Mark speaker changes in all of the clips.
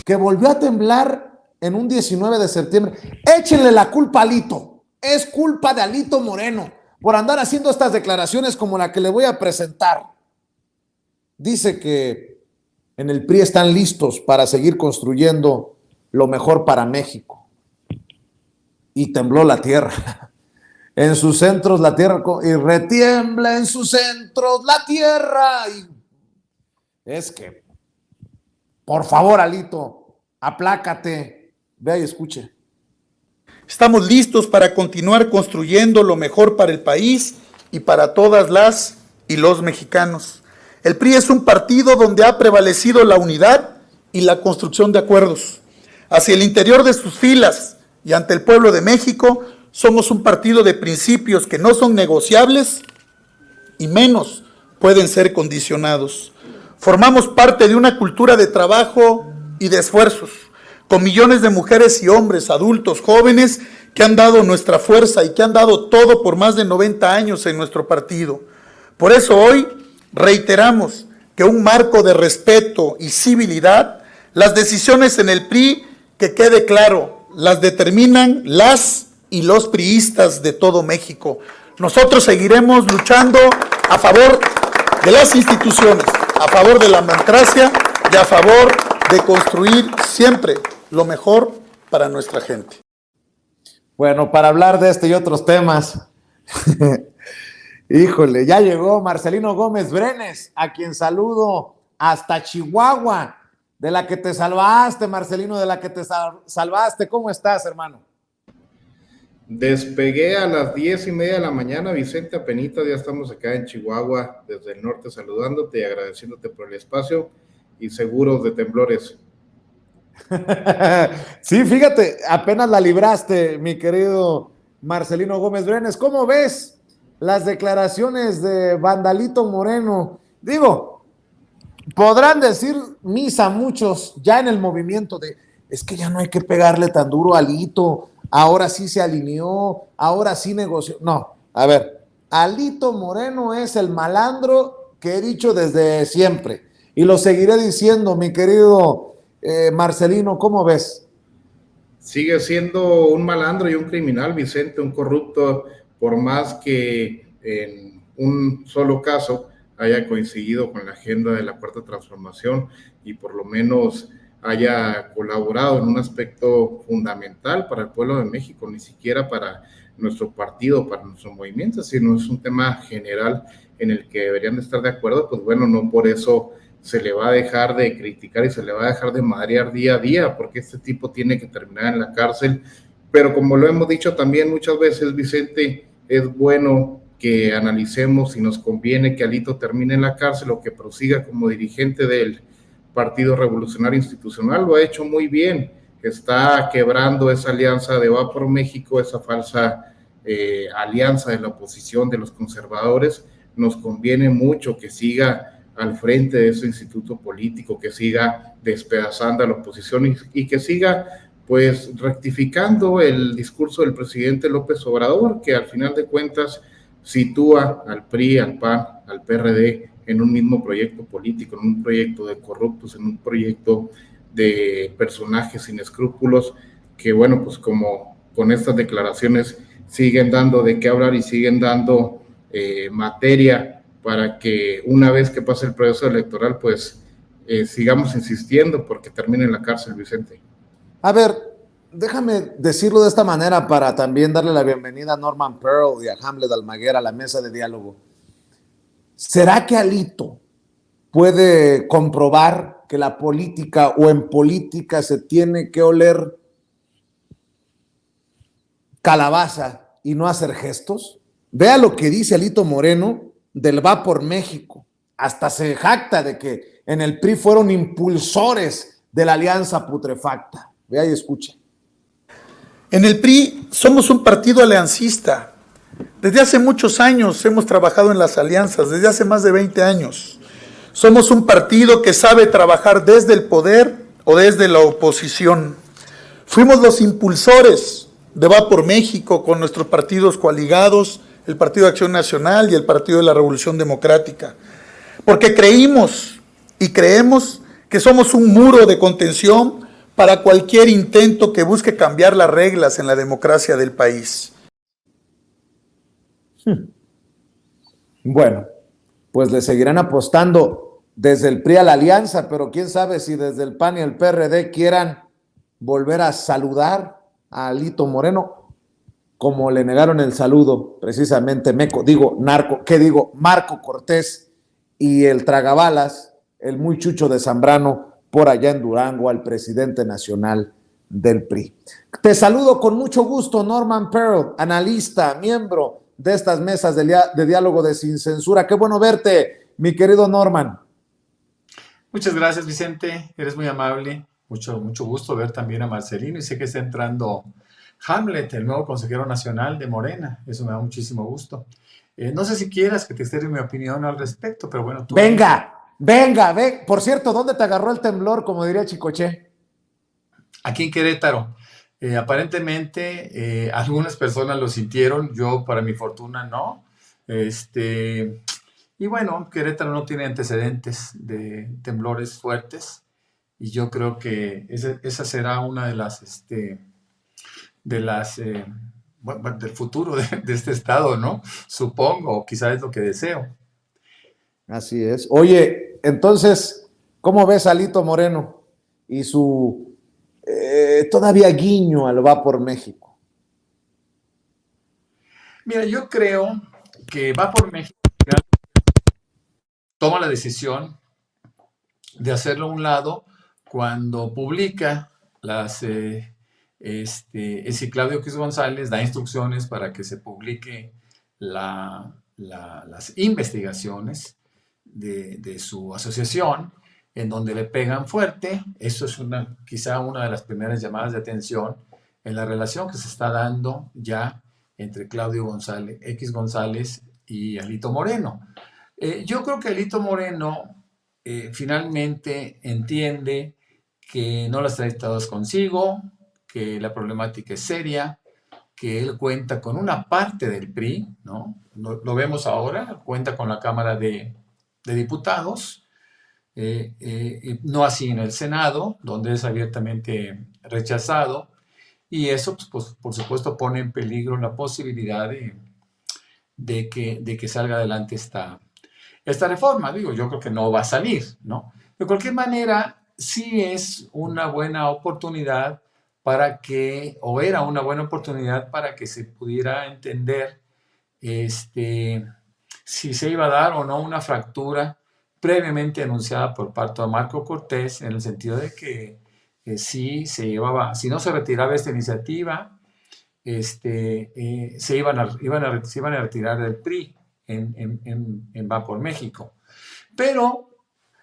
Speaker 1: que volvió a temblar en un 19 de septiembre. Échenle la culpa a Alito. Es culpa de Alito Moreno por andar haciendo estas declaraciones como la que le voy a presentar. Dice que en el PRI están listos para seguir construyendo lo mejor para México. Y tembló la tierra. En sus centros la tierra, y retiembla en sus centros la tierra. Y es que, por favor, Alito, aplácate, vea y escuche.
Speaker 2: Estamos listos para continuar construyendo lo mejor para el país y para todas las y los mexicanos. El PRI es un partido donde ha prevalecido la unidad y la construcción de acuerdos. Hacia el interior de sus filas y ante el pueblo de México, somos un partido de principios que no son negociables y menos pueden ser condicionados. Formamos parte de una cultura de trabajo y de esfuerzos, con millones de mujeres y hombres, adultos, jóvenes, que han dado nuestra fuerza y que han dado todo por más de 90 años en nuestro partido. Por eso hoy reiteramos que un marco de respeto y civilidad, las decisiones en el PRI, que quede claro, las determinan las y los priistas de todo México. Nosotros seguiremos luchando a favor de las instituciones, a favor de la democracia y a favor de construir siempre lo mejor para nuestra gente.
Speaker 1: Bueno, para hablar de este y otros temas, híjole, ya llegó Marcelino Gómez Brenes, a quien saludo hasta Chihuahua, de la que te salvaste, Marcelino, de la que te salvaste. ¿Cómo estás, hermano?
Speaker 3: Despegué a las 10:30 de la mañana, Vicente, apenita, ya estamos acá en Chihuahua, desde el norte, saludándote y agradeciéndote por el espacio y seguros de temblores.
Speaker 1: Sí, fíjate, apenas la libraste, mi querido Marcelino Gómez Brenes. ¿Cómo ves las declaraciones de Vandalito Moreno? Digo, podrán decir misa muchos ya en el movimiento de, es que ya no hay que pegarle tan duro a Alito, ahora sí se alineó, ahora sí negoció. No, a ver, Alito Moreno es el malandro que he dicho desde siempre y lo seguiré diciendo, mi querido Marcelino, ¿cómo ves?
Speaker 3: Sigue siendo un malandro y un criminal, Vicente, un corrupto, por más que en un solo caso haya coincidido con la agenda de la Cuarta Transformación y por lo menos haya colaborado en un aspecto fundamental para el pueblo de México, ni siquiera para nuestro partido, para nuestro movimiento, sino es un tema general en el que deberían de estar de acuerdo. Pues bueno, no por eso se le va a dejar de criticar y se le va a dejar de madrear día a día, porque este tipo tiene que terminar en la cárcel. Pero como lo hemos dicho también muchas veces, Vicente, es bueno que analicemos si nos conviene que Alito termine en la cárcel o que prosiga como dirigente del Partido Revolucionario Institucional. Lo ha hecho muy bien, está quebrando esa alianza de Va por México, esa falsa alianza de la oposición, de los conservadores. Nos conviene mucho que siga al frente de ese instituto político, que siga despedazando a la oposición y que siga pues rectificando el discurso del presidente López Obrador, que al final de cuentas sitúa al PRI, al PAN, al PRD en un mismo proyecto político, en un proyecto de corruptos, en un proyecto de personajes sin escrúpulos, que bueno, pues como con estas declaraciones siguen dando de qué hablar y siguen dando materia para que una vez que pase el proceso electoral, pues sigamos insistiendo porque termine en la cárcel, Vicente.
Speaker 1: A ver, déjame decirlo de esta manera para también darle la bienvenida a Norman Pearl y a Hamlet Almaguer a la mesa de diálogo. ¿Será que Alito puede comprobar que la política o en política se tiene que oler calabaza y no hacer gestos? Vea lo que dice Alito Moreno del Va por México. Hasta se jacta de que en el PRI fueron impulsores de la alianza putrefacta. Vea y escuche.
Speaker 2: En el PRI somos un partido aliancista. Desde hace muchos años hemos trabajado en las alianzas, desde hace más de 20 años. Somos un partido que sabe trabajar desde el poder o desde la oposición. Fuimos los impulsores de Va por México con nuestros partidos coaligados, el Partido de Acción Nacional y el Partido de la Revolución Democrática, porque creímos y creemos que somos un muro de contención para cualquier intento que busque cambiar las reglas en la democracia del país.
Speaker 1: Bueno, pues le seguirán apostando desde el PRI a la alianza, pero quién sabe si desde el PAN y el PRD quieran volver a saludar a Alito Moreno, como le negaron el saludo precisamente Marco Cortés y el tragabalas, el muy chucho de Zambrano, por allá en Durango, al presidente nacional del PRI. Te saludo con mucho gusto, Norman Pearl, analista, miembro de estas mesas de diálogo de Sin Censura. Qué bueno verte, mi querido Norman.
Speaker 4: Muchas gracias, Vicente. Eres muy amable. Mucho gusto ver también a Marcelino. Y sé que está entrando Hamlet, el nuevo consejero nacional de Morena. Eso me da muchísimo gusto. No sé si quieras que te externie mi opinión al respecto, pero bueno, tú...
Speaker 1: Venga. Por cierto, ¿dónde te agarró el temblor, como diría Chicoche?
Speaker 4: Aquí en Querétaro. Aparentemente, algunas personas lo sintieron. Yo, para mi fortuna, no. Y bueno, Querétaro no tiene antecedentes de temblores fuertes. Y yo creo que esa será una de las, del futuro de este estado, ¿no? Supongo, o quizás es lo que deseo.
Speaker 1: Así es. Oye, entonces, ¿cómo ves a Alito Moreno y su todavía guiño al Va por México?
Speaker 4: Mira, yo creo que Va por México toma la decisión de hacerlo a un lado cuando publica si Claudio X González da instrucciones para que se publique las investigaciones de su asociación, en donde le pegan fuerte. Eso es quizá una de las primeras llamadas de atención en la relación que se está dando ya entre Claudio X González y Alito Moreno. Yo creo que Alito Moreno finalmente entiende que no las trae todas consigo, que la problemática es seria, que él cuenta con una parte del PRI, ¿no? Lo vemos ahora, cuenta con la Cámara de Diputados, no así en el Senado, donde es abiertamente rechazado, y eso, pues, por supuesto, pone en peligro la posibilidad de que salga adelante esta reforma. Digo, yo creo que no va a salir, ¿no? De cualquier manera, sí es una buena oportunidad o era una buena oportunidad para que se pudiera entender si se iba a dar o no una fractura previamente anunciada por parte de Marco Cortés, en el sentido de que si no se retiraba esta iniciativa, se iban a retirar del PRI en Va por México. Pero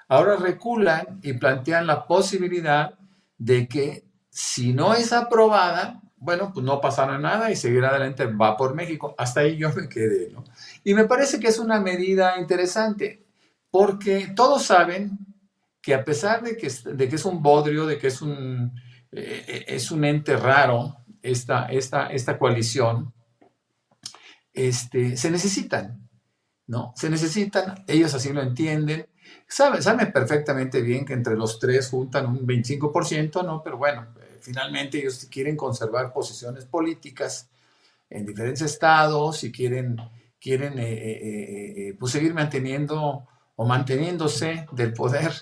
Speaker 4: ahora reculan y plantean la posibilidad de que si no es aprobada, bueno, pues no pasará nada y seguirá adelante Va por México. Hasta ahí yo me quedé, ¿no? Y me parece que es una medida interesante, porque todos saben que a pesar de que es un bodrio, de que es un ente raro, esta coalición, se necesitan, ¿no? Se necesitan, ellos así lo entienden, saben perfectamente bien que entre los tres juntan un 25%, ¿no? Pero bueno, finalmente ellos quieren conservar posiciones políticas en diferentes estados y quieren pues seguir manteniéndose del poder,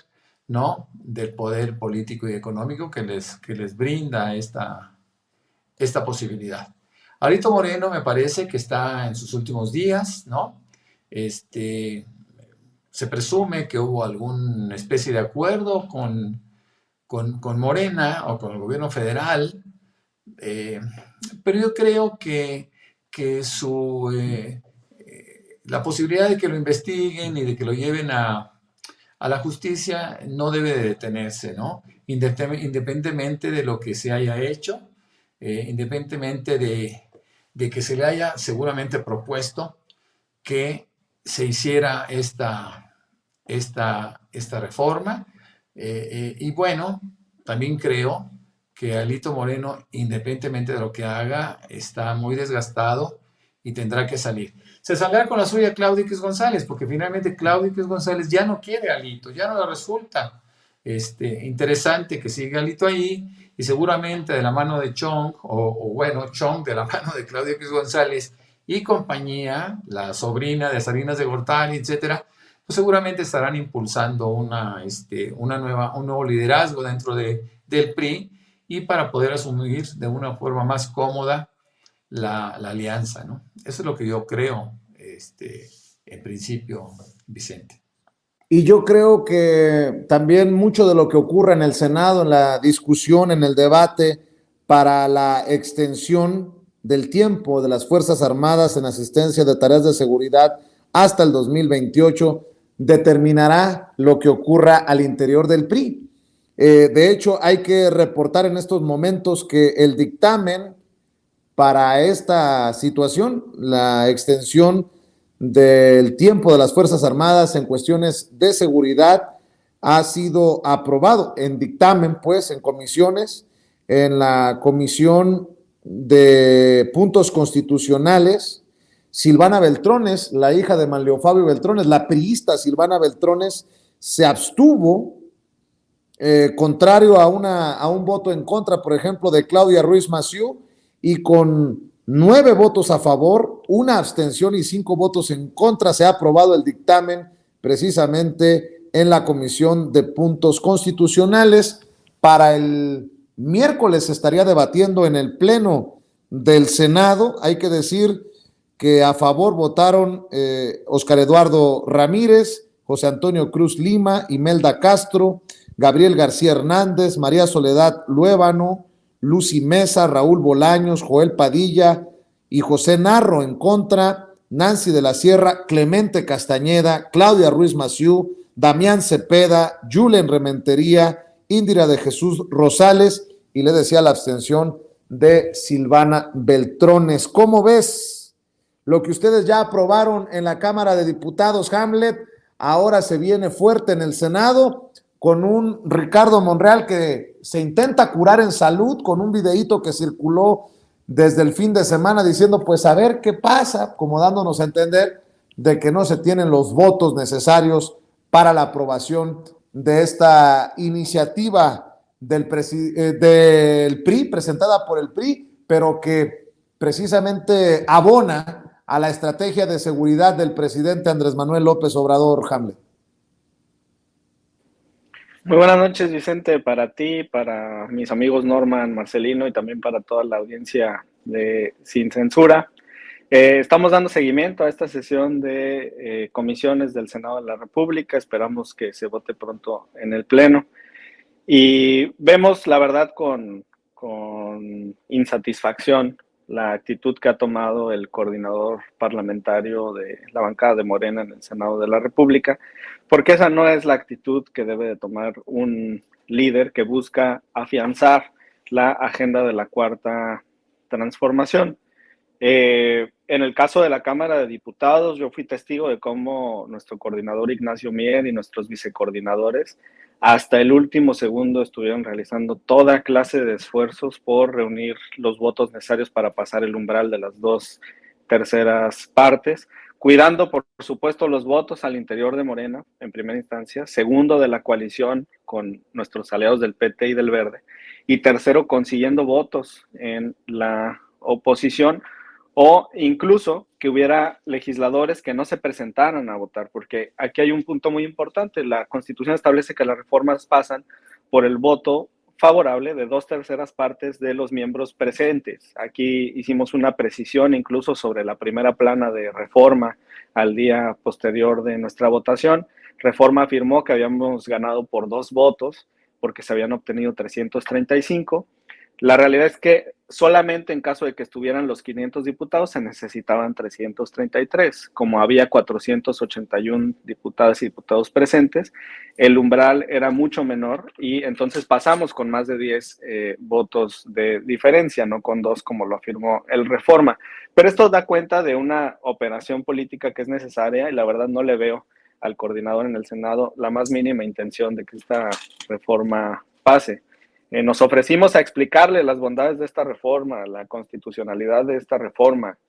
Speaker 4: ¿no? Del poder político y económico que les brinda esta posibilidad. Alito Moreno me parece que está en sus últimos días, ¿no? Se presume que hubo alguna especie de acuerdo con Morena o con el gobierno federal, pero yo creo que la posibilidad de que lo investiguen y de que lo lleven a la justicia no debe de detenerse, ¿no? Independientemente de lo que se haya hecho, independientemente de que se le haya seguramente propuesto que se hiciera esta reforma. Y bueno, también creo que Alito Moreno, independientemente de lo que haga, está muy desgastado y tendrá que salir. Se saldrá con la suya Claudio X González, porque finalmente Claudio X González ya no quiere a Alito, ya no le resulta. interesante que siga Alito ahí, y seguramente de la mano de Chong, o bueno, Chong de la mano de Claudia X González y compañía, la sobrina de Salinas de Gortari, etcétera, pues seguramente estarán impulsando un nuevo liderazgo dentro del PRI, y para poder asumir de una forma más cómoda la alianza, ¿no? Eso es lo que yo creo, en principio, Vicente.
Speaker 1: Y yo creo que también mucho de lo que ocurre en el Senado, en la discusión, en el debate para la extensión del tiempo de las Fuerzas Armadas en asistencia de tareas de seguridad hasta el 2028, determinará lo que ocurra al interior del PRI. De hecho, hay que reportar en estos momentos que el dictamen para esta situación, la extensión del tiempo de las Fuerzas Armadas en cuestiones de seguridad, ha sido aprobado en dictamen, pues, en comisiones, en la Comisión de Puntos Constitucionales. Silvana Beltrones, la hija de Manlio Fabio Beltrones, la priista Silvana Beltrones, se abstuvo, contrario a un voto en contra, por ejemplo, de Claudia Ruiz Massieu, y con 9 votos a favor, 1 abstención y 5 votos en contra, se ha aprobado el dictamen precisamente en la Comisión de Puntos Constitucionales. Para el miércoles se estaría debatiendo en el Pleno del Senado. Hay que decir que a favor votaron Óscar Eduardo Ramírez, José Antonio Cruz Lima, Imelda Castro, Gabriel García Hernández, María Soledad Luébano, Lucy Mesa, Raúl Bolaños, Joel Padilla y José Narro. En contra, Nancy de la Sierra, Clemente Castañeda, Claudia Ruiz Massieu, Damián Cepeda, Julen Rementería, Indira de Jesús Rosales, y le decía la abstención de Silvana Beltrones. ¿Cómo ves lo que ustedes ya aprobaron en la Cámara de Diputados, Hamlet? Ahora se viene fuerte en el Senado, con un Ricardo Monreal que se intenta curar en salud, con un videíto que circuló desde el fin de semana diciendo, pues a ver qué pasa, como dándonos a entender de que no se tienen los votos necesarios para la aprobación de esta iniciativa del PRI, presentada por el PRI, pero que precisamente abona a la estrategia de seguridad del presidente Andrés Manuel López Obrador. Hamlet.
Speaker 5: Muy buenas noches, Vicente, para ti, para mis amigos Norman, Marcelino y también para toda la audiencia de Sin Censura. Estamos dando seguimiento a esta sesión de comisiones del Senado de la República. Esperamos que se vote pronto en el Pleno. Y vemos, la verdad, con insatisfacción la actitud que ha tomado el coordinador parlamentario de la bancada de Morena en el Senado de la República, porque esa no es la actitud que debe de tomar un líder que busca afianzar la agenda de la Cuarta Transformación. En el caso de la Cámara de Diputados, yo fui testigo de cómo nuestro coordinador Ignacio Mier y nuestros vicecoordinadores hasta el último segundo estuvieron realizando toda clase de esfuerzos por reunir los votos necesarios para pasar el umbral de las 2/3 partes, cuidando, por supuesto, los votos al interior de Morena, en primera instancia, segundo, de la coalición con nuestros aliados del PT y del Verde, y tercero, consiguiendo votos en la oposición, o incluso que hubiera legisladores que no se presentaran a votar, porque aquí hay un punto muy importante. La Constitución establece que las reformas pasan por el voto favorable de 2/3 partes de los miembros presentes. Aquí hicimos una precisión incluso sobre la primera plana de Reforma al día posterior de nuestra votación. Reforma afirmó que habíamos ganado por 2 votos porque se habían obtenido 335. La realidad es que solamente en caso de que estuvieran los 500 diputados se necesitaban 333. Como había 481 diputadas y diputados presentes, el umbral era mucho menor y entonces pasamos con más de 10 votos de diferencia, no con 2 como lo afirmó el Reforma. Pero esto da cuenta de una operación política que es necesaria y la verdad no le veo al coordinador en el Senado la más mínima intención de que esta reforma pase. Nos ofrecimos a explicarle las bondades de esta reforma, la constitucionalidad de esta reforma,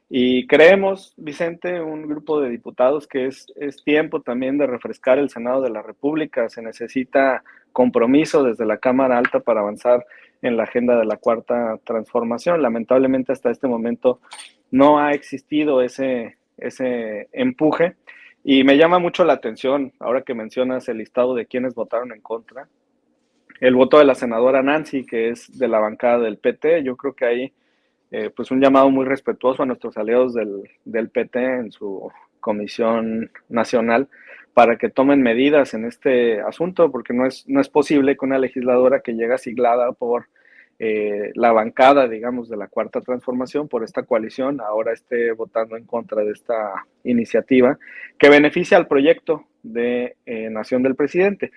Speaker 5: Y creemos, Vicente, un grupo de diputados que es tiempo también de refrescar el Senado de la República. Se necesita compromiso desde la Cámara Alta para avanzar en la agenda de la Cuarta Transformación. Lamentablemente hasta este momento no ha existido ese empuje y me llama mucho la atención, ahora que mencionas el listado de quienes votaron en contra, el voto de la senadora Nancy, que es de la bancada del PT. Yo creo que hay pues un llamado muy respetuoso a nuestros aliados del PT en su comisión nacional para que tomen medidas en este asunto, porque no es posible que una legisladora que llega siglada por la bancada, digamos, de la Cuarta Transformación, por esta coalición, ahora esté votando en contra de esta iniciativa que beneficia al proyecto de nación del presidente.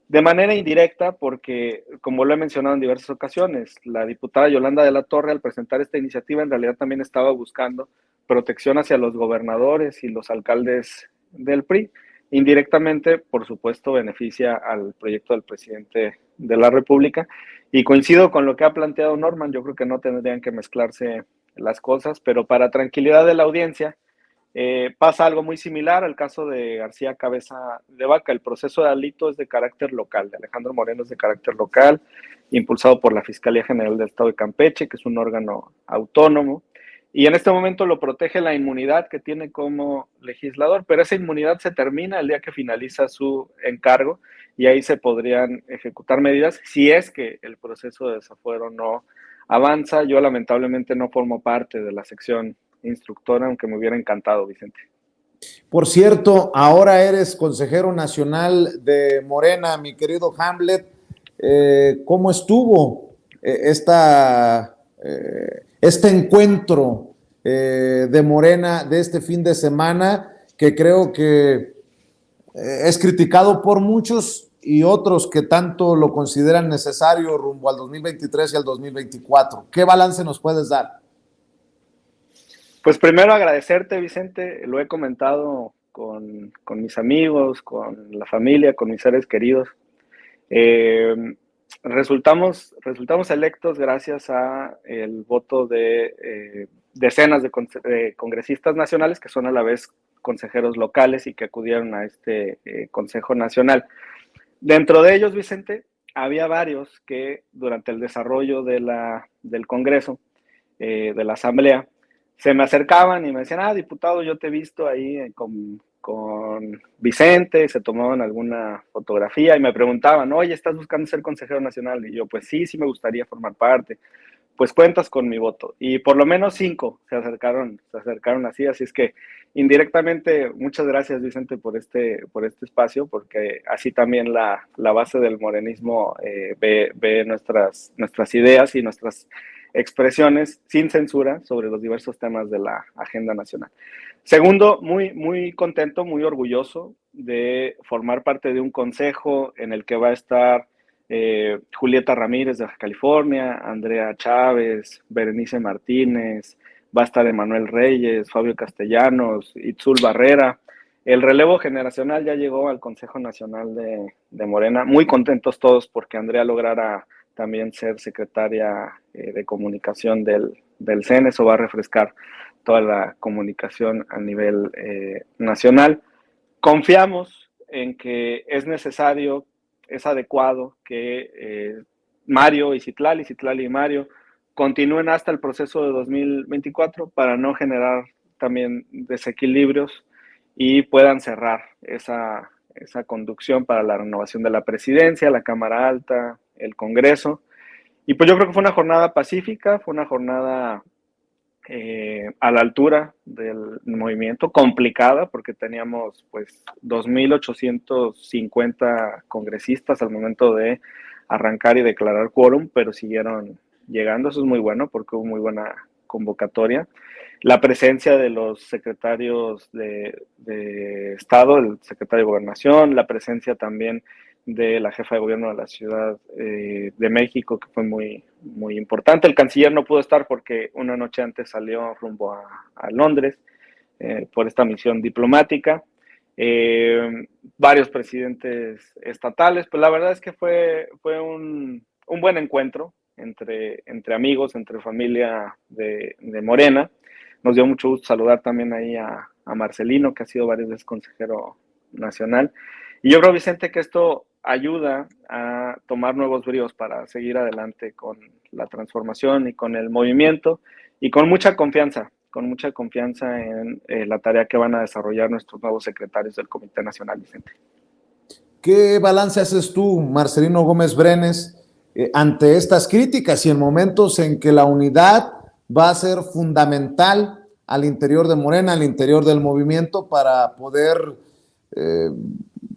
Speaker 5: De manera indirecta, porque, como lo he mencionado en diversas ocasiones, la diputada Yolanda de la Torre, al presentar esta iniciativa, en realidad también estaba buscando protección hacia los gobernadores y los alcaldes del PRI. Indirectamente, por supuesto, beneficia al proyecto del presidente de la República. Y coincido con lo que ha planteado Norman, yo creo que no tendrían que mezclarse las cosas, pero para tranquilidad de la audiencia, pasa algo muy similar al caso de García Cabeza de Vaca. El proceso de Alito es de carácter local, de Alejandro Moreno es de carácter local, impulsado por la Fiscalía General del Estado de Campeche, que es un órgano autónomo, y en este momento lo protege la inmunidad que tiene como legislador, pero esa inmunidad se termina el día que finaliza su encargo y ahí se podrían ejecutar medidas si es que el proceso de desafuero no avanza. Yo lamentablemente no formo parte de la sección instructora, aunque me hubiera encantado, Vicente.
Speaker 1: Por cierto, ahora eres consejero nacional de Morena, mi querido Hamlet. ¿Cómo estuvo este encuentro de Morena de este fin de semana, que creo que es criticado por muchos y otros que tanto lo consideran necesario rumbo al 2023 y al 2024? ¿Qué balance nos puedes dar?
Speaker 5: Pues primero agradecerte, Vicente, lo he comentado con mis amigos, con la familia, con mis seres queridos. Resultamos electos gracias a el voto de decenas de congresistas nacionales que son a la vez consejeros locales y que acudieron a este Consejo Nacional. Dentro de ellos, Vicente, había varios que durante el desarrollo del Congreso, de la Asamblea, se me acercaban y me decían, diputado, yo te he visto ahí con Vicente, se tomaban alguna fotografía y me preguntaban, oye, ¿estás buscando ser consejero nacional? Y yo, pues sí me gustaría formar parte. Pues cuentas con mi voto. Y por lo menos 5 se acercaron así es que indirectamente, muchas gracias, Vicente, por este espacio, porque así también la base del morenismo ve nuestras ideas y nuestras expresiones sin censura sobre los diversos temas de la agenda nacional. Segundo, muy contento, muy orgulloso de formar parte de un consejo en el que va a estar Julieta Ramírez de Baja California, Andrea Chávez, Berenice Martínez, va a estar Emanuel Reyes, Fabio Castellanos, Itzul Barrera. El relevo generacional ya llegó al Consejo Nacional de Morena. Muy contentos todos porque Andrea lograra también ser secretaria de comunicación del CEN. Eso va a refrescar toda la comunicación a nivel nacional. Confiamos en que es necesario, es adecuado que Mario y Citlali y Mario continúen hasta el proceso de 2024 para no generar también desequilibrios y puedan cerrar esa conducción para la renovación de la presidencia, la Cámara Alta, el Congreso. Y pues yo creo que fue una jornada pacífica, fue una jornada a la altura del movimiento, complicada, porque teníamos pues 2.850 congresistas al momento de arrancar y declarar quórum, pero siguieron llegando. Eso es muy bueno porque hubo muy buena convocatoria. La presencia de los secretarios de Estado, el secretario de Gobernación, la presencia también de la jefa de gobierno de la Ciudad de México, que fue muy importante. El canciller no pudo estar porque una noche antes salió rumbo a Londres por esta misión diplomática. Varios presidentes estatales, pues la verdad es que fue un buen encuentro entre amigos, entre familia de Morena. Nos dio mucho gusto saludar también ahí a Marcelino, que ha sido varias veces consejero nacional. Y yo creo, Vicente, que esto ayuda a tomar nuevos bríos para seguir adelante con la transformación y con el movimiento y con mucha confianza en la tarea que van a desarrollar nuestros nuevos secretarios del Comité Nacional, Vicente.
Speaker 1: ¿Qué balance haces tú, Marcelino Gómez Brenes, ante estas críticas y en momentos en que la unidad va a ser fundamental al interior de Morena, al interior del movimiento, para poder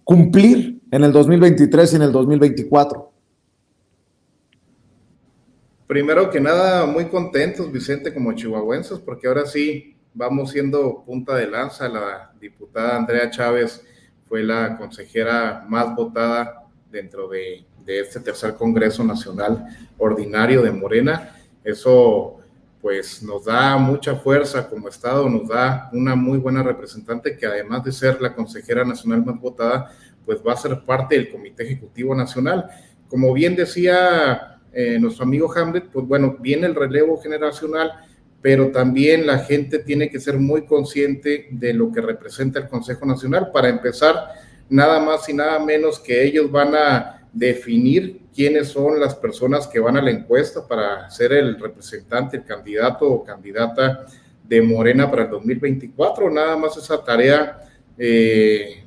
Speaker 1: cumplir en el 2023 y en el 2024?
Speaker 3: Primero que nada, muy contentos, Vicente, como chihuahuenses, porque ahora sí vamos siendo punta de lanza. La diputada Andrea Chávez fue la consejera más votada dentro de este tercer Congreso Nacional Ordinario de Morena. Eso pues nos da mucha fuerza como Estado, nos da una muy buena representante que además de ser la consejera nacional más votada, pues va a ser parte del Comité Ejecutivo Nacional. Como bien decía nuestro amigo Hamlet, pues bueno, viene el relevo generacional, pero también la gente tiene que ser muy consciente de lo que representa el Consejo Nacional. Para empezar, nada más y nada menos que ellos van a definir quiénes son las personas que van a la encuesta para ser el representante, el candidato o candidata de Morena para el 2024. Nada más esa tarea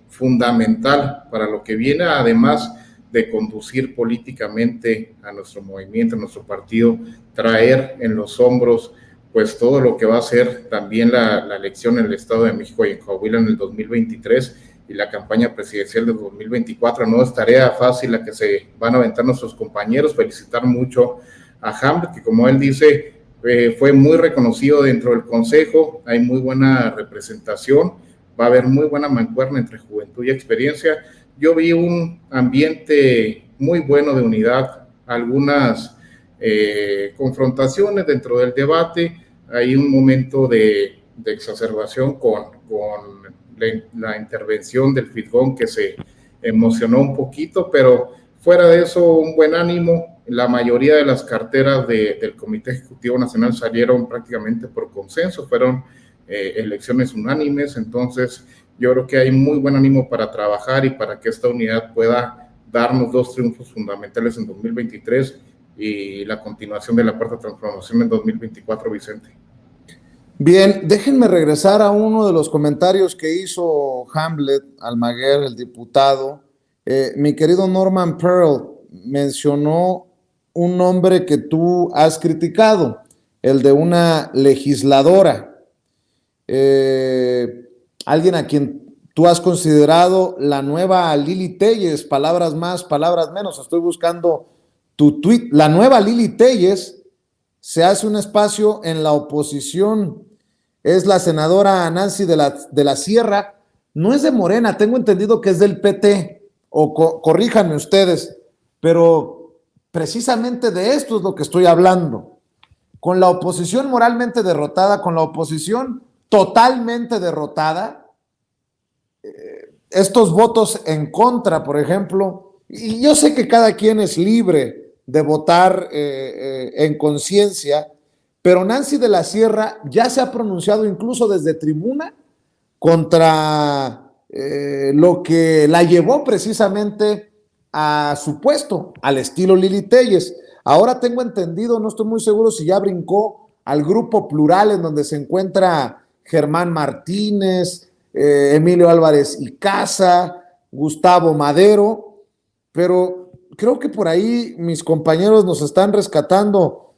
Speaker 3: fundamental para lo que viene, además de conducir políticamente a nuestro movimiento, a nuestro partido, traer en los hombros pues todo lo que va a ser también la elección en el Estado de México y en Coahuila en el 2023 y la campaña presidencial del 2024. No es tarea fácil la que se van a aventar nuestros compañeros. Felicitar mucho a Hamlet, que como él dice, fue muy reconocido dentro del Consejo, hay muy buena representación, va a haber muy buena mancuerna entre juventud y experiencia. Yo vi un ambiente muy bueno de unidad, algunas confrontaciones dentro del debate, hay un momento de exacerbación con la intervención del Fitgón que se emocionó un poquito, pero fuera de eso un buen ánimo. La mayoría de las carteras del Comité Ejecutivo Nacional salieron prácticamente por consenso, fueron elecciones unánimes, entonces yo creo que hay muy buen ánimo para trabajar y para que esta unidad pueda darnos 2 triunfos fundamentales en 2023 y la continuación de la cuarta transformación en 2024, Vicente.
Speaker 1: Bien, déjenme regresar a uno de los comentarios que hizo Hamlet Almaguer, el diputado. Mi querido Norman Pearl mencionó un nombre que tú has criticado, el de una legisladora. Alguien a quien tú has considerado la nueva Lili Téllez, palabras más, palabras menos. Estoy buscando tu tweet. La nueva Lili Téllez se hace un espacio en la oposición. Es la senadora Nancy de la Sierra. No es de Morena, tengo entendido que es del PT, o corríjanme ustedes, pero precisamente de esto es lo que estoy hablando. Con la oposición moralmente derrotada, con la oposición totalmente derrotada, estos votos en contra, por ejemplo, y yo sé que cada quien es libre de votar en conciencia, pero Nancy de la Sierra ya se ha pronunciado incluso desde tribuna contra lo que la llevó precisamente a su puesto, al estilo Lili Téllez. Ahora tengo entendido, no estoy muy seguro si ya brincó al grupo Plural, en donde se encuentra Germán Martínez, Emilio Álvarez y Casa, Gustavo Madero, pero creo que por ahí mis compañeros nos están rescatando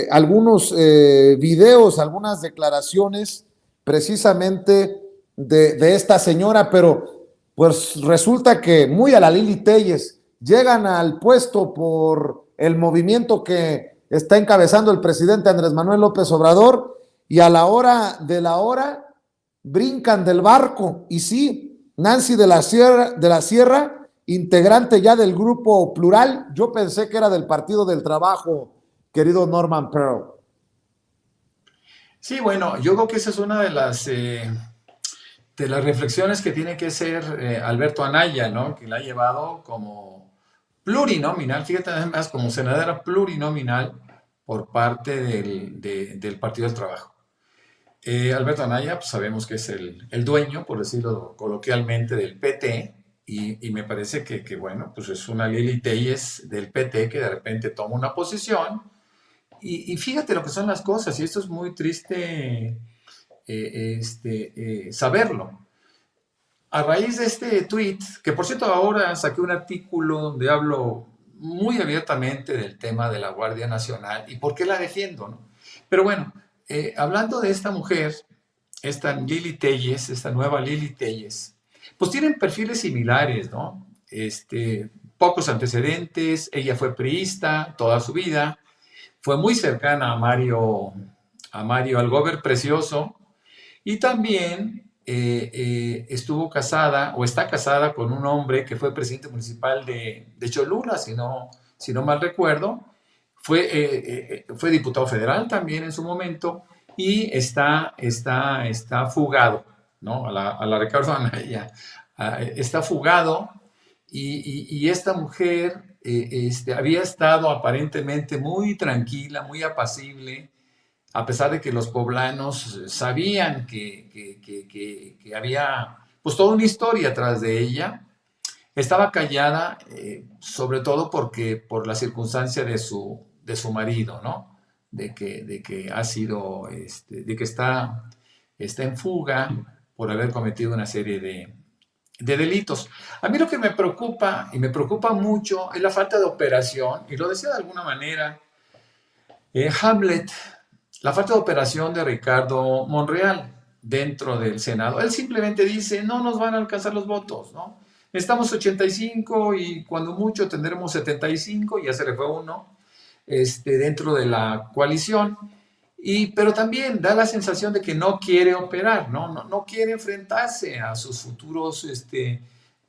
Speaker 1: algunos videos, algunas declaraciones precisamente de esta señora, pero pues resulta que muy a la Lili Téllez llegan al puesto por el movimiento que está encabezando el presidente Andrés Manuel López Obrador y a la hora de la hora brincan del barco. Y sí, Nancy de la Sierra, integrante ya del grupo Plural, yo pensé que era del Partido del Trabajo, querido Norman Pearl.
Speaker 4: Sí, bueno, yo creo que esa es una de las reflexiones que tiene que hacer Alberto Anaya, ¿no? Que la ha llevado como plurinominal, fíjate además, como senadora plurinominal por parte del Partido del Trabajo. Alberto Anaya, pues sabemos que es el dueño, por decirlo coloquialmente, del PT, y me parece que, bueno, pues es una Lili Telles del PT que de repente toma una posición, y fíjate lo que son las cosas, y esto es muy triste saberlo. A raíz de este tweet, que por cierto ahora saqué un artículo donde hablo muy abiertamente del tema de la Guardia Nacional y por qué la defiendo, ¿no? Pero bueno, hablando de esta mujer, esta Lili Telles, esta nueva Lili Telles, pues tienen perfiles similares, ¿no? Pocos antecedentes, ella fue priista toda su vida, fue muy cercana a Mario Algover Precioso, y también estuvo casada o está casada con un hombre que fue presidente municipal de Cholula, si no mal recuerdo. Fue diputado federal también en su momento y está fugado, ¿no? A la Ricardo Anaya. Está fugado y esta mujer había estado aparentemente muy tranquila, muy apacible, a pesar de que los poblanos sabían que había pues toda una historia atrás de ella. Estaba callada, sobre todo por la circunstancia de su marido, ¿no? De que ha sido, de que está en fuga por haber cometido una serie de delitos. A mí lo que me preocupa, y me preocupa mucho, es la falta de operación, y lo decía de alguna manera Hamlet, la falta de operación de Ricardo Monreal dentro del Senado. Él simplemente dice, no nos van a alcanzar los votos, ¿no? Estamos 85 y cuando mucho tendremos 75, ya se le fue uno, dentro de la coalición. Pero también da la sensación de que no quiere operar, no quiere enfrentarse a sus futuros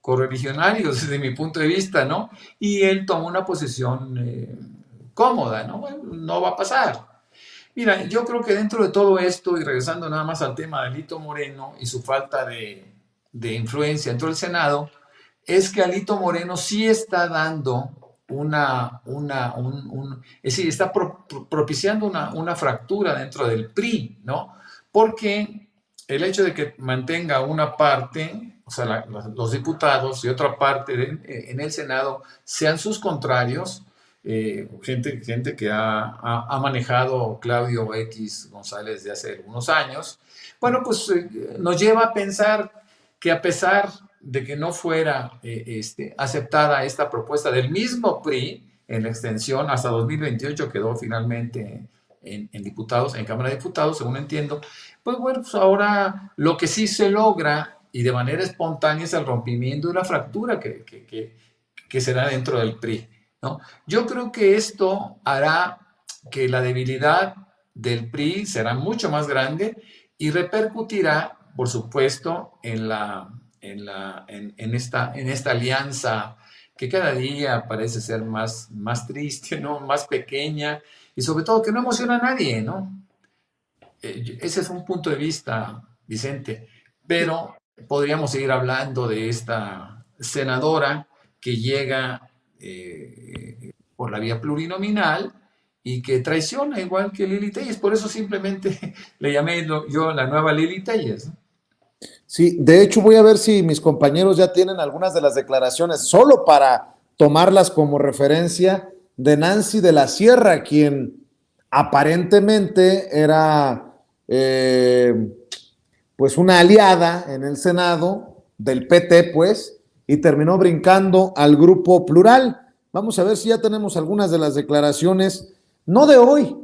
Speaker 4: correligionarios, desde mi punto de vista, ¿no? Y él toma una posición cómoda, ¿no? Bueno, no va a pasar. Mira, yo creo que dentro de todo esto, y regresando nada más al tema de Alito Moreno y su falta de influencia dentro del Senado, es que Alito Moreno sí está dando es decir, está propiciando una fractura dentro del PRI, ¿no? Porque el hecho de que mantenga una parte, o sea, los diputados y otra parte en el Senado sean sus contrarios, gente que ha manejado Claudio X González de hace algunos años, bueno, pues nos lleva a pensar que a pesar de que no fuera aceptada esta propuesta del mismo PRI en la extensión hasta 2028, quedó finalmente en diputados, en Cámara de Diputados, según entiendo, pues bueno, pues ahora lo que sí se logra y de manera espontánea es el rompimiento y la fractura que se da dentro del PRI, ¿no? Yo creo que esto hará que la debilidad del PRI será mucho más grande y repercutirá, por supuesto, en esta alianza que cada día parece ser más triste, ¿no? Más pequeña y sobre todo que no emociona a nadie, ¿no? Ese es un punto de vista, Vicente, pero podríamos seguir hablando de esta senadora que llega por la vía plurinominal y que traiciona igual que Lili Telles. Por eso simplemente le llamé yo la nueva Lili Telles, ¿no?
Speaker 1: Sí, de hecho voy a ver si mis compañeros ya tienen algunas de las declaraciones, solo para tomarlas como referencia, de Nancy de la Sierra, quien aparentemente era pues una aliada en el Senado del PT, pues, y terminó brincando al Grupo Plural. Vamos a ver si ya tenemos algunas de las declaraciones, no de hoy,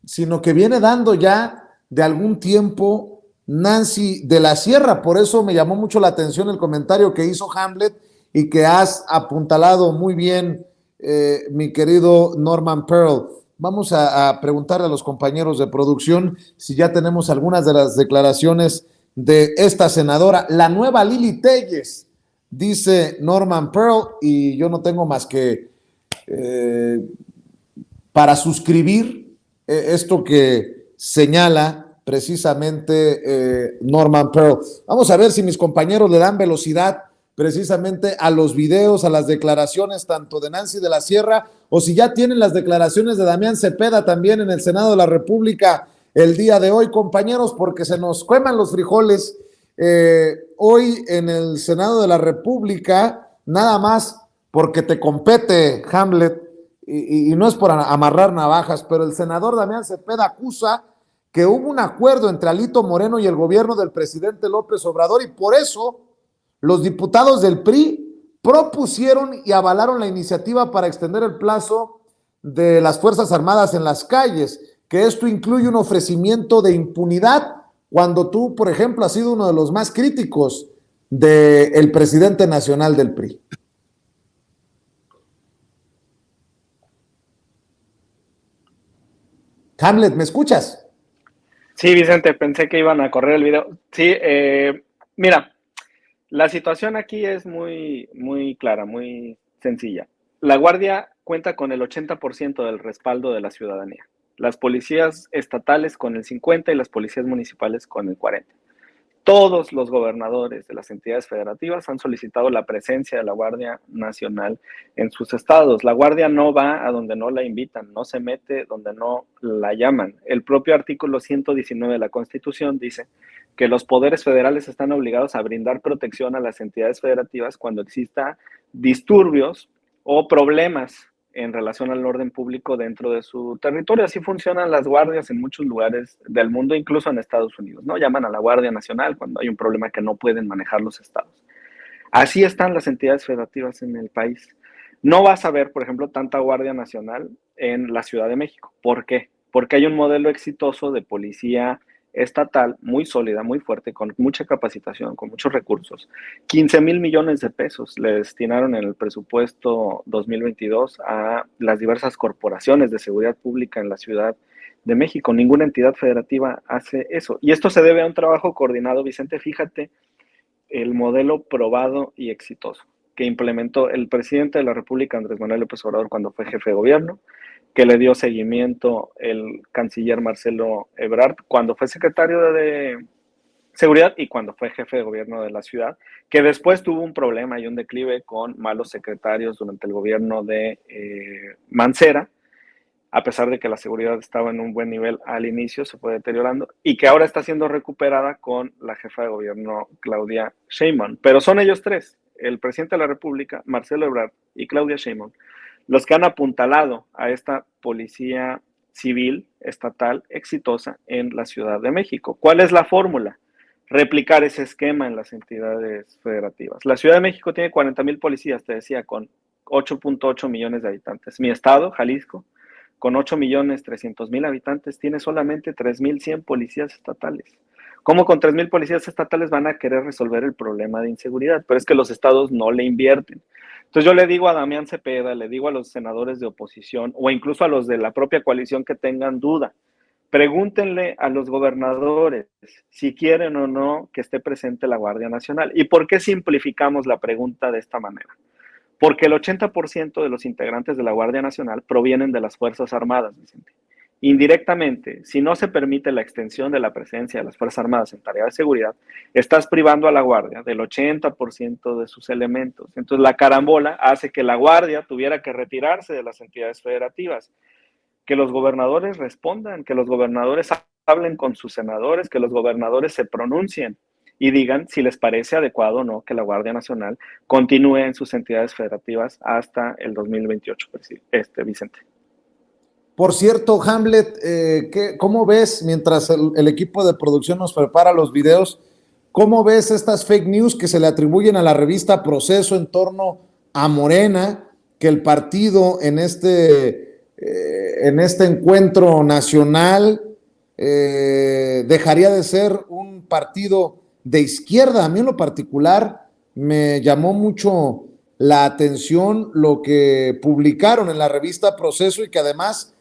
Speaker 1: sino que viene dando ya de algún tiempo Nancy de la Sierra. Por eso me llamó mucho la atención el comentario que hizo Hamlet y que has apuntalado muy bien, mi querido Norman Pearl. Vamos a preguntarle a los compañeros de producción si ya tenemos algunas de las declaraciones de esta senadora, la nueva Lili Telles, dice Norman Pearl, y yo no tengo más que para suscribir esto que señala precisamente Norman Pearl. Vamos a ver si mis compañeros le dan velocidad precisamente a los videos, a las declaraciones tanto de Nancy de la Sierra, o si ya tienen las declaraciones de Damián Cepeda también en el Senado de la República. el día de hoy, compañeros, porque se nos queman los frijoles. Hoy en el Senado de la República, nada más porque te compete, Hamlet, y no es por amarrar navajas, pero el senador Damián Cepeda acusa que hubo un acuerdo entre Alito Moreno y el gobierno del presidente López Obrador, y por eso los diputados del PRI propusieron y avalaron la iniciativa para extender el plazo de las Fuerzas Armadas en las calles, que esto incluye un ofrecimiento de impunidad cuando tú, por ejemplo, has sido uno de los más críticos del presidente nacional del PRI. Hamlet, ¿me escuchas?
Speaker 5: Sí, Vicente, pensé que iban a correr el video. Sí, mira, la situación aquí es muy clara, muy sencilla. La Guardia cuenta con el 80% del respaldo de la ciudadanía. Las policías estatales con el 50% y las policías municipales con el 40%. Todos los gobernadores de las entidades federativas han solicitado la presencia de la Guardia Nacional en sus estados. La Guardia no va a donde no la invitan, no se mete donde no la llaman. El propio artículo 119 de la Constitución dice que los poderes federales están obligados a brindar protección a las entidades federativas cuando exista disturbios o problemas en relación al orden público dentro de su territorio. Así funcionan las guardias en muchos lugares del mundo, incluso en Estados Unidos, ¿no? Llaman a la Guardia Nacional cuando hay un problema que no pueden manejar los estados. Así están las entidades federativas en el país. No vas a ver, por ejemplo, tanta Guardia Nacional en la Ciudad de México. ¿Por qué? Porque hay un modelo exitoso de policía estatal muy sólida, muy fuerte, con mucha capacitación, con muchos recursos. 15,000 millones de pesos le destinaron en el presupuesto 2022 a las diversas corporaciones de seguridad pública en la Ciudad de México. Ninguna entidad federativa hace eso. Y esto se debe a un trabajo coordinado, Vicente. Fíjate el modelo probado y exitoso que implementó el presidente de la República, Andrés Manuel López Obrador, cuando fue jefe de gobierno, que le dio seguimiento el canciller Marcelo Ebrard cuando fue secretario de Seguridad y cuando fue jefe de gobierno de la ciudad, que después tuvo un problema y un declive con malos secretarios durante el gobierno de Mancera, a pesar de que la seguridad estaba en un buen nivel al inicio, se fue deteriorando, y que ahora está siendo recuperada con la jefa de gobierno Claudia Sheinbaum. Pero son ellos tres, el presidente de la República, Marcelo Ebrard, y Claudia Sheinbaum, los que han apuntalado a esta policía civil estatal exitosa en la Ciudad de México. ¿Cuál es la fórmula? Replicar ese esquema en las entidades federativas. La Ciudad de México tiene 40,000 policías, te decía, con 8.8 millones de habitantes. Mi estado, Jalisco, con 8,300,000 habitantes, tiene solamente 3,100 policías estatales. ¿Cómo con 3,000 policías estatales van a querer resolver el problema de inseguridad? Pero es que los estados no le invierten. Entonces yo le digo a Damián Cepeda, le digo a los senadores de oposición o incluso a los de la propia coalición que tengan duda, pregúntenle a los gobernadores si quieren o no que esté presente la Guardia Nacional. ¿Y por qué simplificamos la pregunta de esta manera? Porque el 80% de los integrantes de la Guardia Nacional provienen de las Fuerzas Armadas, Vicente. Indirectamente, si no se permite la extensión de la presencia de las Fuerzas Armadas en tareas de seguridad, estás privando a la Guardia del 80% de sus elementos. Entonces, la carambola hace que la Guardia tuviera que retirarse de las entidades federativas. Que los gobernadores respondan, que los gobernadores hablen con sus senadores, que los gobernadores se pronuncien y digan si les parece adecuado o no que la Guardia Nacional continúe en sus entidades federativas hasta el 2028, Vicente.
Speaker 1: Por cierto, Hamlet, ¿cómo ves, mientras el equipo de producción nos prepara los videos, cómo ves estas fake news que se le atribuyen a la revista Proceso en torno a Morena, que el partido en este encuentro nacional dejaría de ser un partido de izquierda? A mí en lo particular me llamó mucho la atención lo que publicaron en la revista Proceso y que además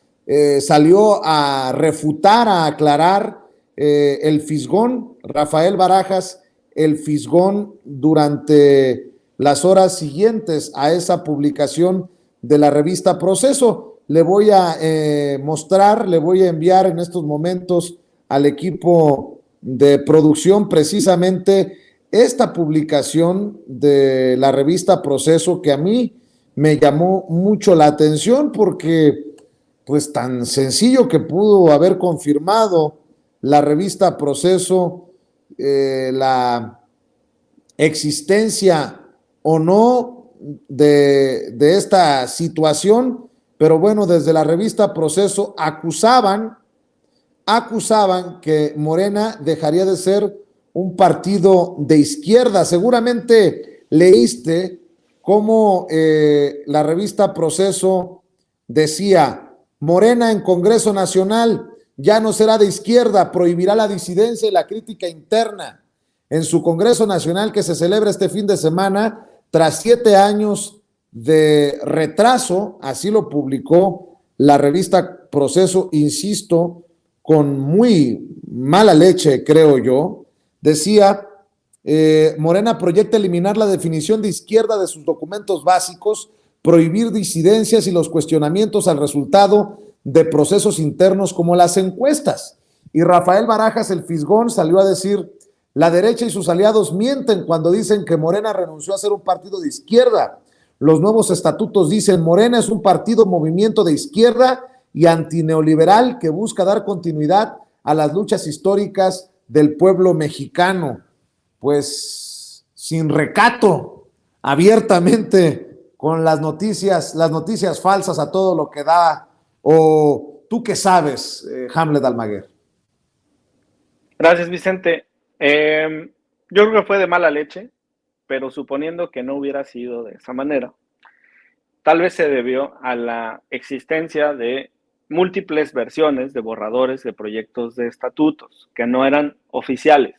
Speaker 1: salió a refutar, a aclarar el fisgón, Rafael Barajas, el fisgón durante las horas siguientes a esa publicación de la revista Proceso. Le voy a mostrar, le voy a enviar en estos momentos al equipo de producción precisamente esta publicación de la revista Proceso, que a mí me llamó mucho la atención porque pues tan sencillo que pudo haber confirmado la revista Proceso la existencia o no de esta situación, pero bueno, desde la revista Proceso acusaban que Morena dejaría de ser un partido de izquierda. Seguramente leíste cómo la revista Proceso decía: Morena en Congreso Nacional ya no será de izquierda, prohibirá la disidencia y la crítica interna. En su Congreso Nacional que se celebra este fin de semana, tras 7 años de retraso, así lo publicó la revista Proceso, insisto, con muy mala leche, creo yo, decía, Morena proyecta eliminar la definición de izquierda de sus documentos básicos, prohibir disidencias y los cuestionamientos al resultado de procesos internos como las encuestas. Y Rafael Barajas, el Fisgón, salió a decir: la derecha y sus aliados mienten cuando dicen que Morena renunció a ser un partido de izquierda. Los nuevos estatutos dicen: Morena es un partido movimiento de izquierda y antineoliberal que busca dar continuidad a las luchas históricas del pueblo mexicano. Pues sin recato, abiertamente, con las noticias falsas a todo lo que da. ¿O tú qué sabes, Hamlet Almaguer?
Speaker 5: Gracias, Vicente. Yo creo que fue de mala leche, pero suponiendo que no hubiera sido de esa manera, tal vez se debió a la existencia de múltiples versiones de borradores de proyectos de estatutos que no eran oficiales.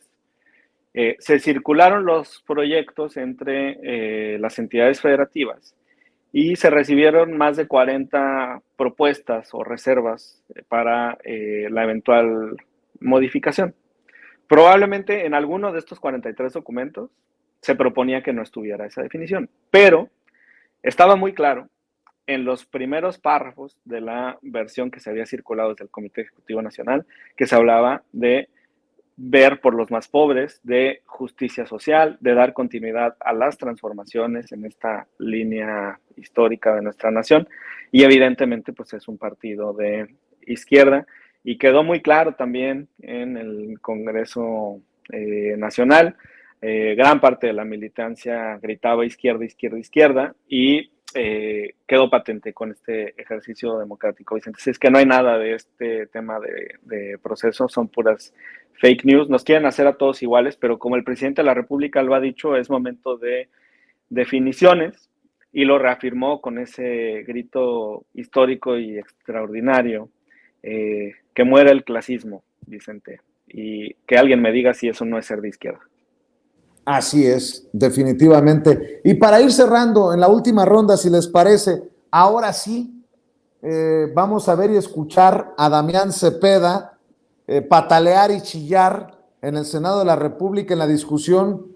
Speaker 5: Se circularon los proyectos entre las entidades federativas y se recibieron más de 40 propuestas o reservas para la eventual modificación. Probablemente en alguno de estos 43 documentos se proponía que no estuviera esa definición, pero estaba muy claro en los primeros párrafos de la versión que se había circulado desde el Comité Ejecutivo Nacional, que se hablaba de ver por los más pobres, de justicia social, de dar continuidad a las transformaciones en esta línea histórica de nuestra nación, y evidentemente pues es un partido de izquierda, y quedó muy claro también en el Congreso Nacional. Gran parte de la militancia gritaba izquierda, izquierda, izquierda, y quedó patente con este ejercicio democrático, Vicente. Si es que no hay nada de este tema de proceso, son puras fake news. Nos quieren hacer a todos iguales, pero como el presidente de la República lo ha dicho, es momento de definiciones, y lo reafirmó con ese grito histórico y extraordinario, que muera el clasismo, Vicente, y que alguien me diga si eso no es ser de izquierda.
Speaker 1: Así es, definitivamente. Y para ir cerrando en la última ronda, si les parece, ahora sí, vamos a ver y escuchar a Damián Cepeda patalear y chillar en el Senado de la República en la discusión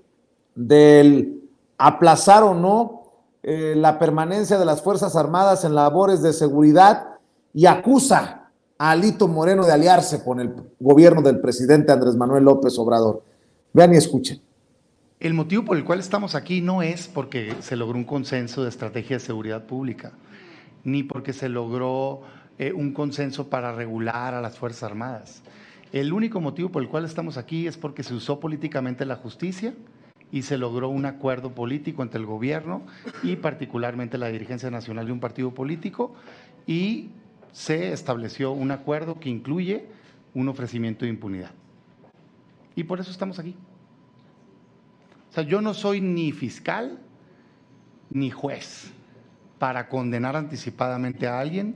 Speaker 1: del aplazar o no la permanencia de las Fuerzas Armadas en labores de seguridad, y acusa a Alito Moreno de aliarse con el gobierno del presidente Andrés Manuel López Obrador. Vean y escuchen.
Speaker 6: El motivo por el cual estamos aquí no es porque se logró un consenso de estrategia de seguridad pública, ni porque se logró un consenso para regular a las Fuerzas Armadas. El único motivo por el cual estamos aquí es porque se usó políticamente la justicia y se logró un acuerdo político entre el gobierno y particularmente la dirigencia nacional de un partido político, y se estableció un acuerdo que incluye un ofrecimiento de impunidad. Y por eso estamos aquí. O sea, yo no soy ni fiscal ni juez para condenar anticipadamente a alguien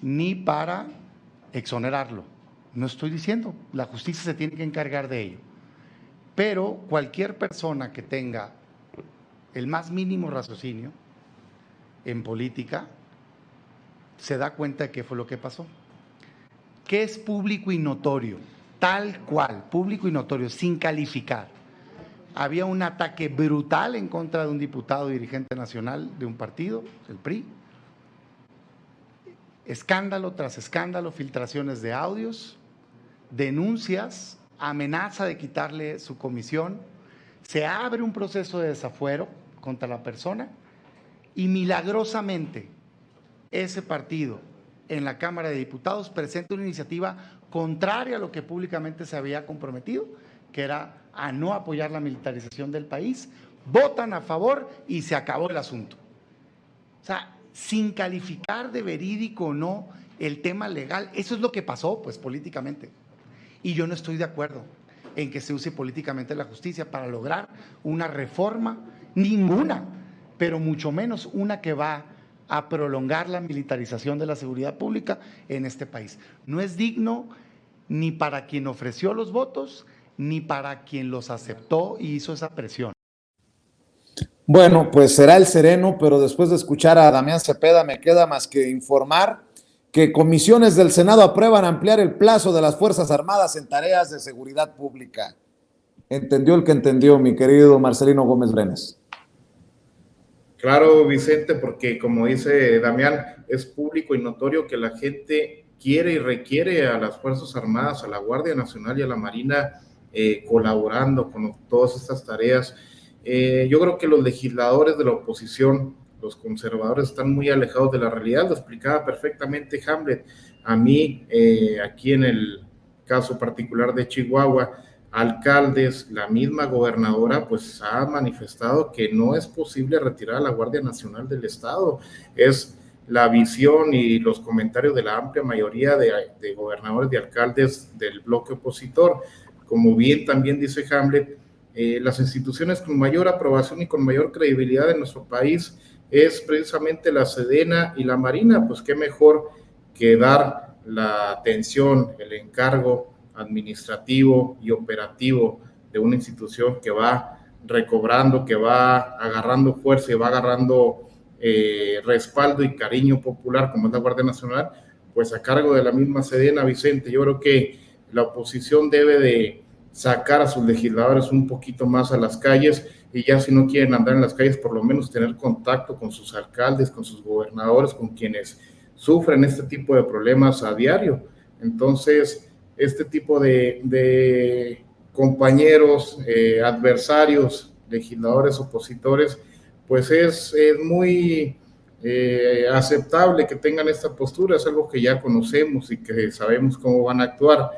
Speaker 6: ni para exonerarlo. No estoy diciendo, la justicia se tiene que encargar de ello. Pero cualquier persona que tenga el más mínimo raciocinio en política se da cuenta de qué fue lo que pasó. ¿Qué es público y notorio? Tal cual, público y notorio, sin calificar. Había un ataque brutal en contra de un diputado dirigente nacional de un partido, el PRI. Escándalo tras escándalo, filtraciones de audios, denuncias, amenaza de quitarle su comisión. Se abre un proceso de desafuero contra la persona y milagrosamente ese partido en la Cámara de Diputados presenta una iniciativa contraria a lo que públicamente se había comprometido, que era a no apoyar la militarización del país, votan a favor y se acabó el asunto. O sea, sin calificar de verídico o no el tema legal, eso es lo que pasó, pues, políticamente. Y yo no estoy de acuerdo en que se use políticamente la justicia para lograr una reforma, ninguna, pero mucho menos una que va a prolongar la militarización de la seguridad pública en este país. No es digno ni para quien ofreció los votos, ni para quien los aceptó y hizo esa presión.
Speaker 1: Bueno, pues será el sereno, pero después de escuchar a Damián Cepeda me queda más que informar que comisiones del Senado aprueban ampliar el plazo de las Fuerzas Armadas en tareas de seguridad pública. Entendió el que entendió, mi querido Marcelino Gómez Brenes.
Speaker 3: Claro, Vicente, porque como dice Damián, es público y notorio que la gente quiere y requiere a las Fuerzas Armadas, a la Guardia Nacional y a la Marina colaborando con todas estas tareas. Yo creo que los legisladores de la oposición, los conservadores, están muy alejados de la realidad. Lo explicaba perfectamente Hamlet. A mí, aquí en el caso particular de Chihuahua, alcaldes, la misma gobernadora, pues ha manifestado que no es posible retirar a la Guardia Nacional del Estado. Es la visión y los comentarios de la amplia mayoría de gobernadores y alcaldes del bloque opositor. Como bien también dice Hamlet, las instituciones con mayor aprobación y con mayor credibilidad en nuestro país es precisamente la Sedena y la Marina. Pues qué mejor que dar la atención, el encargo administrativo y operativo de una institución que va recobrando, que va agarrando fuerza y va agarrando respaldo y cariño popular, como es la Guardia Nacional, pues a cargo de la misma Sedena. Vicente, yo creo que la oposición debe de sacar a sus legisladores un poquito más a las calles, y ya si no quieren andar en las calles, por lo menos tener contacto con sus alcaldes, con sus gobernadores, con quienes sufren este tipo de problemas a diario. Entonces, este tipo de compañeros, adversarios, legisladores opositores, pues es muy aceptable que tengan esta postura. Es algo que ya conocemos y que sabemos cómo van a actuar.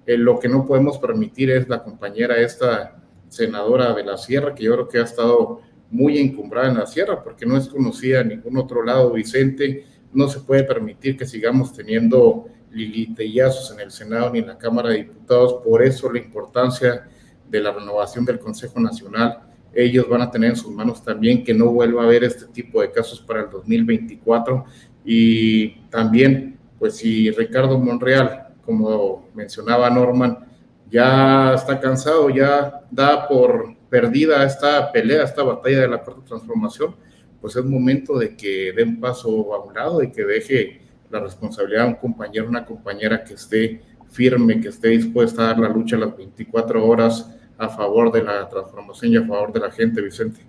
Speaker 3: Lo que no podemos permitir es la compañera esta senadora de la Sierra, que yo creo que ha estado muy encumbrada en la Sierra, porque no es conocida en ningún otro lado, Vicente. No se puede permitir que sigamos teniendo liliteyazos en el Senado ni en la Cámara de Diputados. Por eso la importancia de la renovación del Consejo Nacional. Ellos van a tener en sus manos también que no vuelva a haber este tipo de casos para el 2024. Y también, pues si Ricardo Monreal, como mencionaba Norman, ya está cansado, ya da por perdida esta pelea, esta batalla de la Cuarta Transformación, pues es momento de que dé un paso a un lado y que deje la responsabilidad a un compañero, una compañera que esté firme, que esté dispuesta a dar la lucha las 24 horas a favor de la transformación y a favor de la gente, Vicente.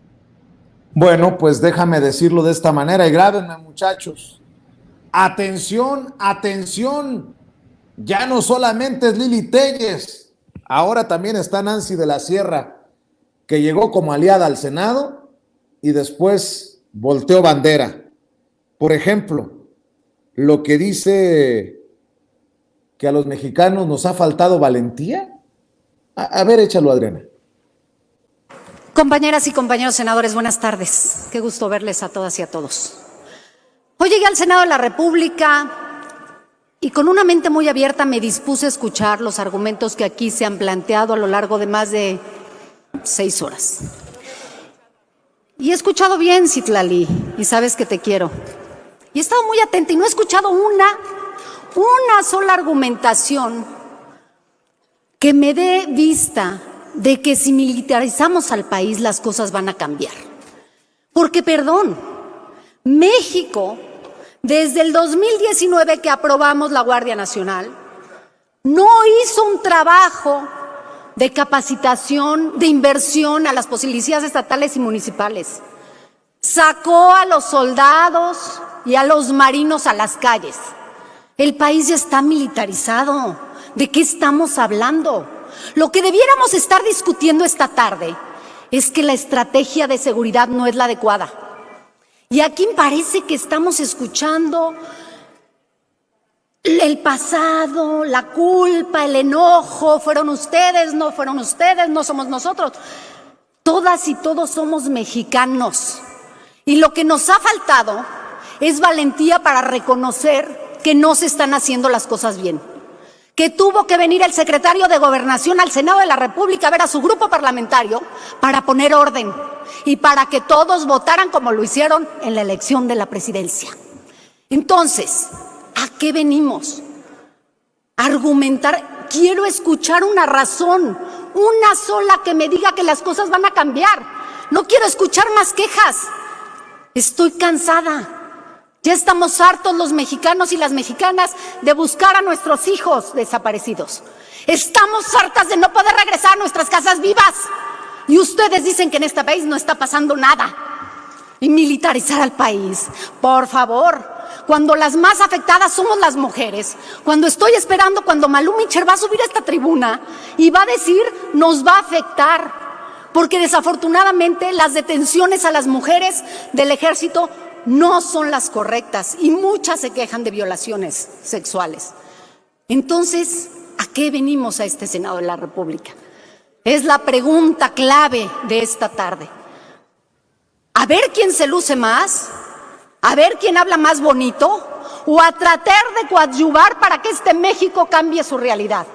Speaker 1: Bueno, pues déjame decirlo de esta manera y grábenme, muchachos. Atención, atención. Ya no solamente es Lili Téllez, ahora también está Nancy de la Sierra, que llegó como aliada al Senado y después volteó bandera. Por ejemplo, lo que dice que a los mexicanos nos ha faltado valentía. A ver, échalo, Adriana.
Speaker 7: Compañeras y compañeros senadores, buenas tardes. Qué gusto verles a todas y a todos. Hoy llegué al Senado de la República y con una mente muy abierta me dispuse a escuchar los argumentos que aquí se han planteado a lo largo de más de 6 horas. Y he escuchado bien, Citlali, y sabes que te quiero. Y he estado muy atenta y no he escuchado una sola argumentación que me dé vista de que si militarizamos al país las cosas van a cambiar. Porque, perdón, México, desde el 2019 que aprobamos la Guardia Nacional, no hizo un trabajo de capacitación, de inversión a las policías estatales y municipales. Sacó a los soldados y a los marinos a las calles. El país ya está militarizado. ¿De qué estamos hablando? Lo que debiéramos estar discutiendo esta tarde es que la estrategia de seguridad no es la adecuada. Y aquí parece que estamos escuchando el pasado, la culpa, el enojo, fueron ustedes, no somos nosotros. Todas y todos somos mexicanos. Y lo que nos ha faltado es valentía para reconocer que no se están haciendo las cosas bien. Que tuvo que venir el secretario de Gobernación al Senado de la República a ver a su grupo parlamentario para poner orden y para que todos votaran como lo hicieron en la elección de la presidencia. Entonces, ¿a qué venimos? Argumentar. Quiero escuchar una razón, una sola que me diga que las cosas van a cambiar. No quiero escuchar más quejas. Estoy cansada. Ya estamos hartos los mexicanos y las mexicanas de buscar a nuestros hijos desaparecidos. Estamos hartas de no poder regresar a nuestras casas vivas. Y ustedes dicen que en este país no está pasando nada. Y militarizar al país. Por favor. Cuando las más afectadas somos las mujeres, cuando estoy esperando, cuando Malú Micher va a subir a esta tribuna y va a decir, nos va a afectar, porque desafortunadamente las detenciones a las mujeres del ejército no son las correctas y muchas se quejan de violaciones sexuales. Entonces, ¿a qué venimos a este Senado de la República? Es la pregunta clave de esta tarde. A ver quién se luce más, a ver quién habla más bonito o a tratar de coadyuvar para que este México cambie su realidad.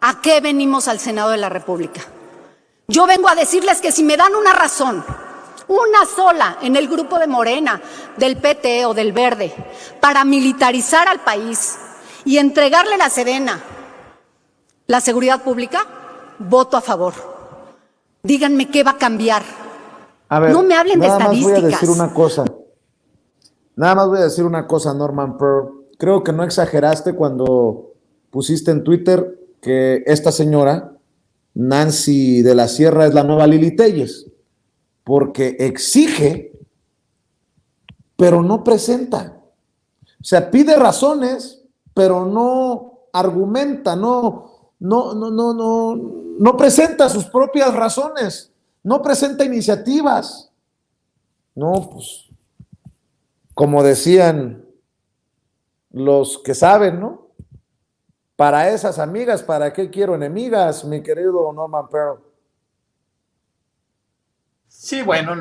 Speaker 7: ¿A qué venimos al Senado de la República? Yo vengo a decirles que si me dan una razón, una sola en el grupo de Morena, del PT o del Verde, para militarizar al país y entregarle la Sedena, la seguridad pública, voto a favor. Díganme qué va a cambiar.
Speaker 1: A ver,
Speaker 7: no me hablen de
Speaker 1: nada más
Speaker 7: estadísticas.
Speaker 1: voy a decir una cosa. Nada más voy a decir una cosa, Norman Pearl. Creo que no exageraste cuando pusiste en Twitter que esta señora, Nancy de la Sierra, es la nueva Lili Telles, porque exige, pero no presenta. O sea, pide razones, pero no argumenta, no presenta sus propias razones, no presenta iniciativas. No, pues, como decían los que saben, ¿no? Para esas amigas, ¿para qué quiero enemigas, mi querido Norman Pearl?
Speaker 4: Sí, bueno,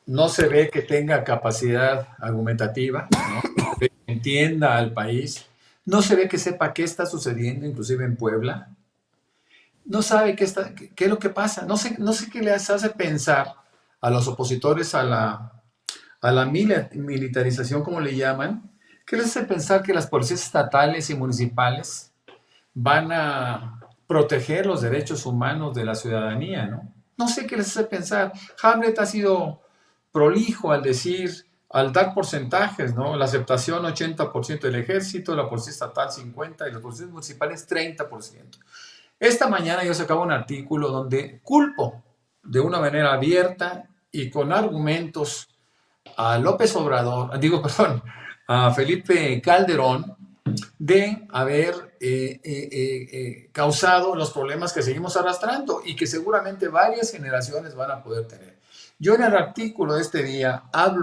Speaker 4: no se ve que tenga capacidad argumentativa, ¿no? Que entienda al país. No se ve que sepa qué está sucediendo, inclusive en Puebla. No sabe qué es lo que pasa. No sé qué les hace pensar a los opositores a la militarización, como le llaman. ¿Qué les hace pensar que las policías estatales y municipales van a proteger los derechos humanos de la ciudadanía, ¿no? No sé qué les hace pensar. Hamlet ha sido prolijo al dar porcentajes, ¿no? La aceptación 80% del ejército, la policía estatal 50% y las policías municipales 30%. Esta mañana yo sacaba un artículo donde culpo de una manera abierta y con argumentos a a Felipe Calderón de haber causado los problemas que seguimos arrastrando y que seguramente varias generaciones van a poder tener. Yo en el artículo de este día hago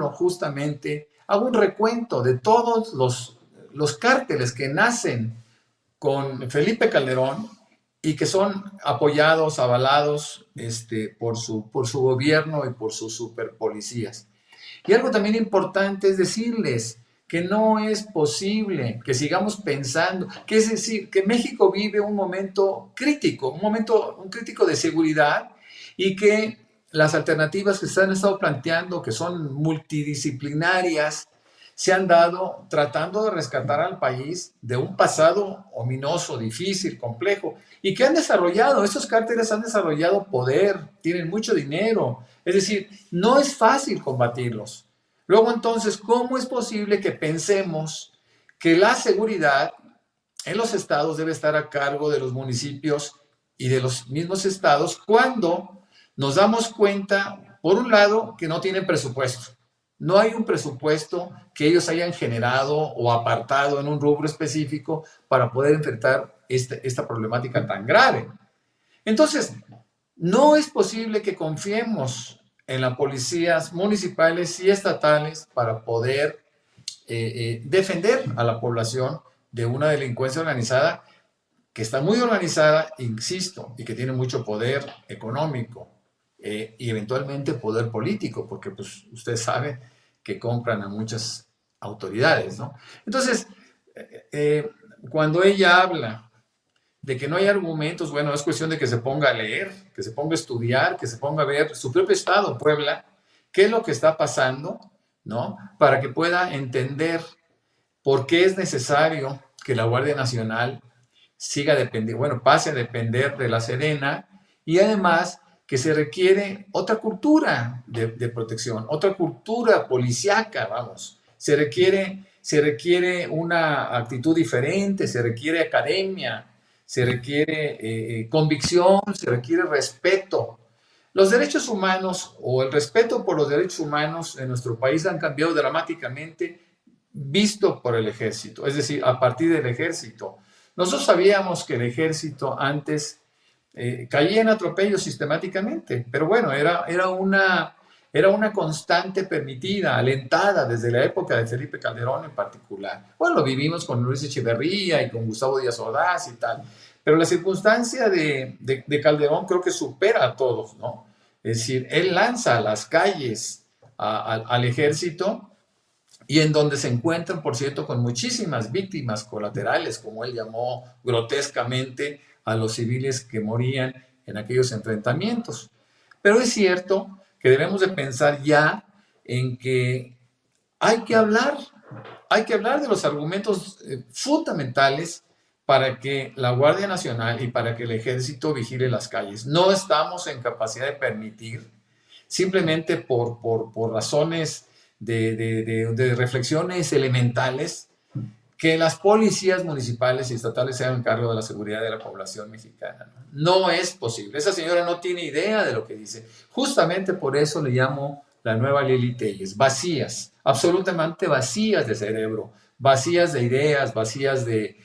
Speaker 4: un recuento de todos los cárteles que nacen con Felipe Calderón y que son apoyados, avalados por su gobierno y por sus superpolicías. Y algo también importante es decirles que no es posible que sigamos pensando, que es decir, que México vive un momento crítico, un crítico de seguridad y que las alternativas que se han estado planteando, que son multidisciplinarias, se han dado tratando de rescatar al país de un pasado ominoso, difícil, complejo, y que estos cárteles han desarrollado poder, tienen mucho dinero, es decir, no es fácil combatirlos. Luego entonces, ¿cómo es posible que pensemos que la seguridad en los estados debe estar a cargo de los municipios y de los mismos estados cuando nos damos cuenta, por un lado, que no tienen presupuesto? No hay un presupuesto que ellos hayan generado o apartado en un rubro específico para poder enfrentar esta problemática tan grave. Entonces, no es posible que confiemos en las policías municipales y estatales para poder defender a la población de una delincuencia organizada que está muy organizada, insisto, y que tiene mucho poder económico y eventualmente poder político, porque pues usted sabe que compran a muchas autoridades, ¿no? Entonces, cuando ella habla de que no hay argumentos, bueno, es cuestión de que se ponga a leer, que se ponga a estudiar, que se ponga a ver su propio estado, Puebla, qué es lo que está pasando, ¿no? Para que pueda entender por qué es necesario que la Guardia Nacional siga dependiendo, bueno, pase a depender de la Sedena, y además que se requiere otra cultura de protección, otra cultura policíaca, vamos, se requiere una actitud diferente, se requiere academia, se requiere convicción, se requiere respeto. Los derechos humanos o el respeto por los derechos humanos en nuestro país han cambiado dramáticamente visto por el ejército, es decir, a partir del ejército. Nosotros sabíamos que el ejército antes caía en atropellos sistemáticamente, pero bueno, era una constante permitida, alentada desde la época de Felipe Calderón en particular. Bueno, lo vivimos con Luis Echeverría y con Gustavo Díaz Ordaz y tal, pero la circunstancia de Calderón creo que supera a todos, ¿no? Es decir, él lanza a las calles al ejército, y en donde se encuentran, por cierto, con muchísimas víctimas colaterales, como él llamó grotescamente a los civiles que morían en aquellos enfrentamientos. Pero es cierto que debemos de pensar ya en que hay que hablar de los argumentos fundamentales para que la Guardia Nacional y para que el Ejército vigile las calles. No estamos en capacidad de permitir, simplemente por razones de reflexiones elementales, que las policías municipales y estatales se hagan cargo de la seguridad de la población mexicana. No es posible. Esa señora no tiene idea de lo que dice. Justamente por eso le llamo la nueva Lili Telles. Vacías, absolutamente vacías de cerebro, vacías de ideas, vacías de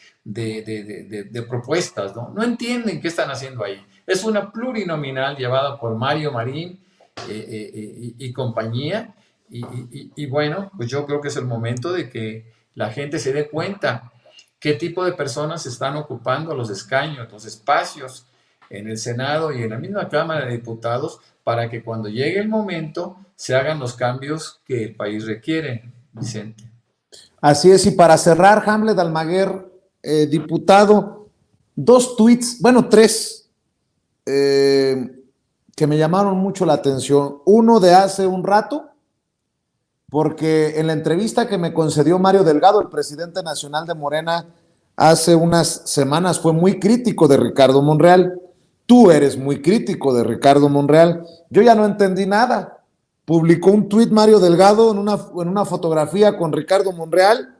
Speaker 4: propuestas, ¿no? No entienden qué están haciendo ahí. Es una plurinominal llevada por Mario Marín y compañía. Y bueno, pues yo creo que es el momento de que la gente se dé cuenta qué tipo de personas están ocupando los escaños, los espacios en el Senado y en la misma Cámara de Diputados, para que cuando llegue el momento se hagan los cambios que el país requiere, Vicente.
Speaker 1: Así es, y para cerrar, Hamlet Almaguer, diputado, 2 tweets, bueno, 3, que me llamaron mucho la atención. Uno de hace un rato, porque en la entrevista que me concedió Mario Delgado, el presidente nacional de Morena, hace unas semanas, fue muy crítico de Ricardo Monreal. Tú eres muy crítico de Ricardo Monreal. Yo ya no entendí nada. Publicó un tuit Mario Delgado en una fotografía con Ricardo Monreal.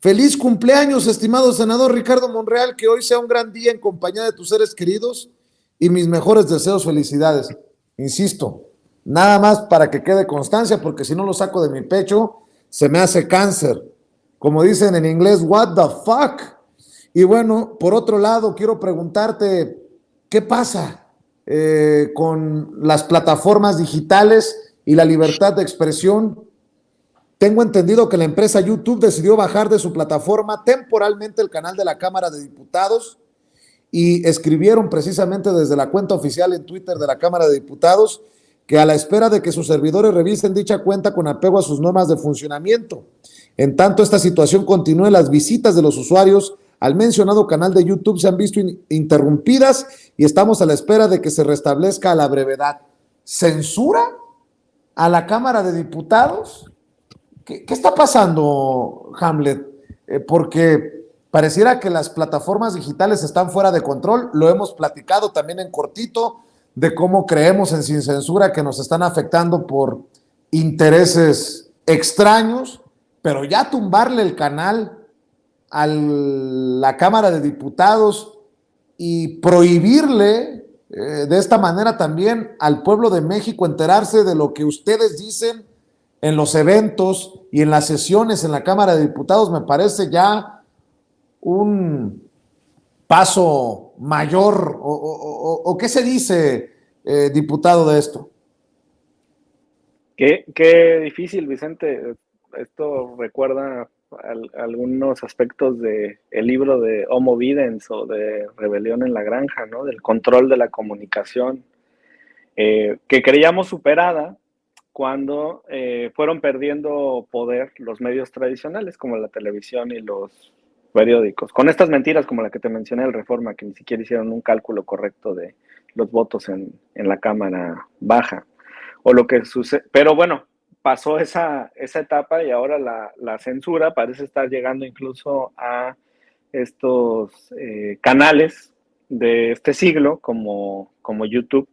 Speaker 1: Feliz cumpleaños, estimado senador Ricardo Monreal, que hoy sea un gran día en compañía de tus seres queridos y mis mejores deseos, felicidades. Insisto, nada más para que quede constancia, porque si no lo saco de mi pecho, se me hace cáncer. Como dicen en inglés, what the fuck. Y bueno, por otro lado, quiero preguntarte, ¿qué pasa con las plataformas digitales y la libertad de expresión? Tengo entendido que la empresa YouTube decidió bajar de su plataforma temporalmente el canal de la Cámara de Diputados, y escribieron precisamente desde la cuenta oficial en Twitter de la Cámara de Diputados que a la espera de que sus servidores revisen dicha cuenta con apego a sus normas de funcionamiento. En tanto esta situación continúe, las visitas de los usuarios al mencionado canal de YouTube se han visto interrumpidas y estamos a la espera de que se restablezca a la brevedad. ¿Censura a la Cámara de Diputados? ¿Qué está pasando, Hamlet? Porque pareciera que las plataformas digitales están fuera de control. Lo hemos platicado también en cortito, de cómo creemos en Sin Censura que nos están afectando por intereses extraños, pero ya tumbarle el canal a la Cámara de Diputados y prohibirle de esta manera también al pueblo de México enterarse de lo que ustedes dicen en los eventos y en las sesiones en la Cámara de Diputados, me parece ya un paso mayor. ¿O qué se dice, diputado, de esto?
Speaker 5: Qué difícil, Vicente. Esto recuerda algunos aspectos de el libro de Homo Videns o de Rebelión en la Granja, ¿no? Del control de la comunicación, que creíamos superada cuando fueron perdiendo poder los medios tradicionales como la televisión y los periódicos, con estas mentiras como la que te mencioné del Reforma, que ni siquiera hicieron un cálculo correcto de los votos en la Cámara Baja, o lo que sucede, pero bueno, pasó esa etapa y ahora la censura parece estar llegando incluso a estos canales de este siglo como YouTube.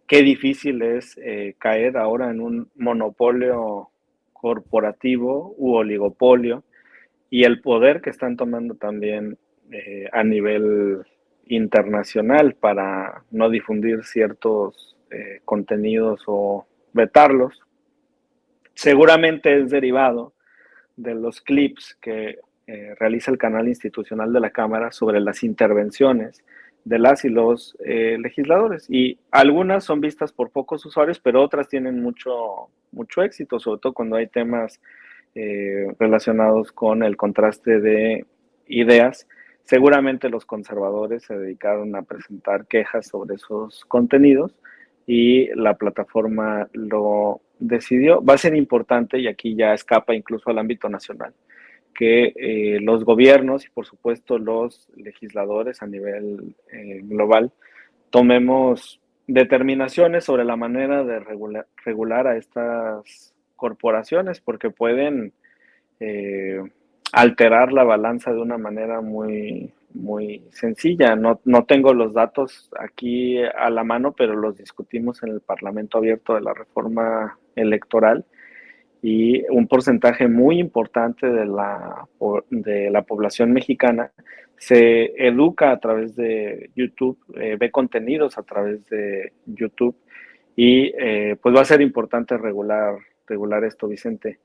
Speaker 5: Qué difícil es caer ahora en un monopolio corporativo u oligopolio, y el poder que están tomando también a nivel internacional para no difundir ciertos contenidos o vetarlos, seguramente es derivado de los clips que realiza el canal institucional de la Cámara sobre las intervenciones de las y los legisladores. Y algunas son vistas por pocos usuarios, pero otras tienen mucho éxito, sobre todo cuando hay temas relacionados con el contraste de ideas. Seguramente los conservadores se dedicaron a presentar quejas sobre esos contenidos y la plataforma lo decidió. Va a ser importante, y aquí ya escapa incluso al ámbito nacional, que los gobiernos y por supuesto los legisladores a nivel global tomemos determinaciones sobre la manera de regular a estas corporaciones, porque pueden alterar la balanza de una manera muy sencilla. No tengo los datos aquí a la mano, pero los discutimos en el Parlamento Abierto de la Reforma Electoral, y un porcentaje muy importante de la población mexicana se educa a través de YouTube, ve contenidos a través de YouTube, y pues va a ser importante regular esto, Vicente.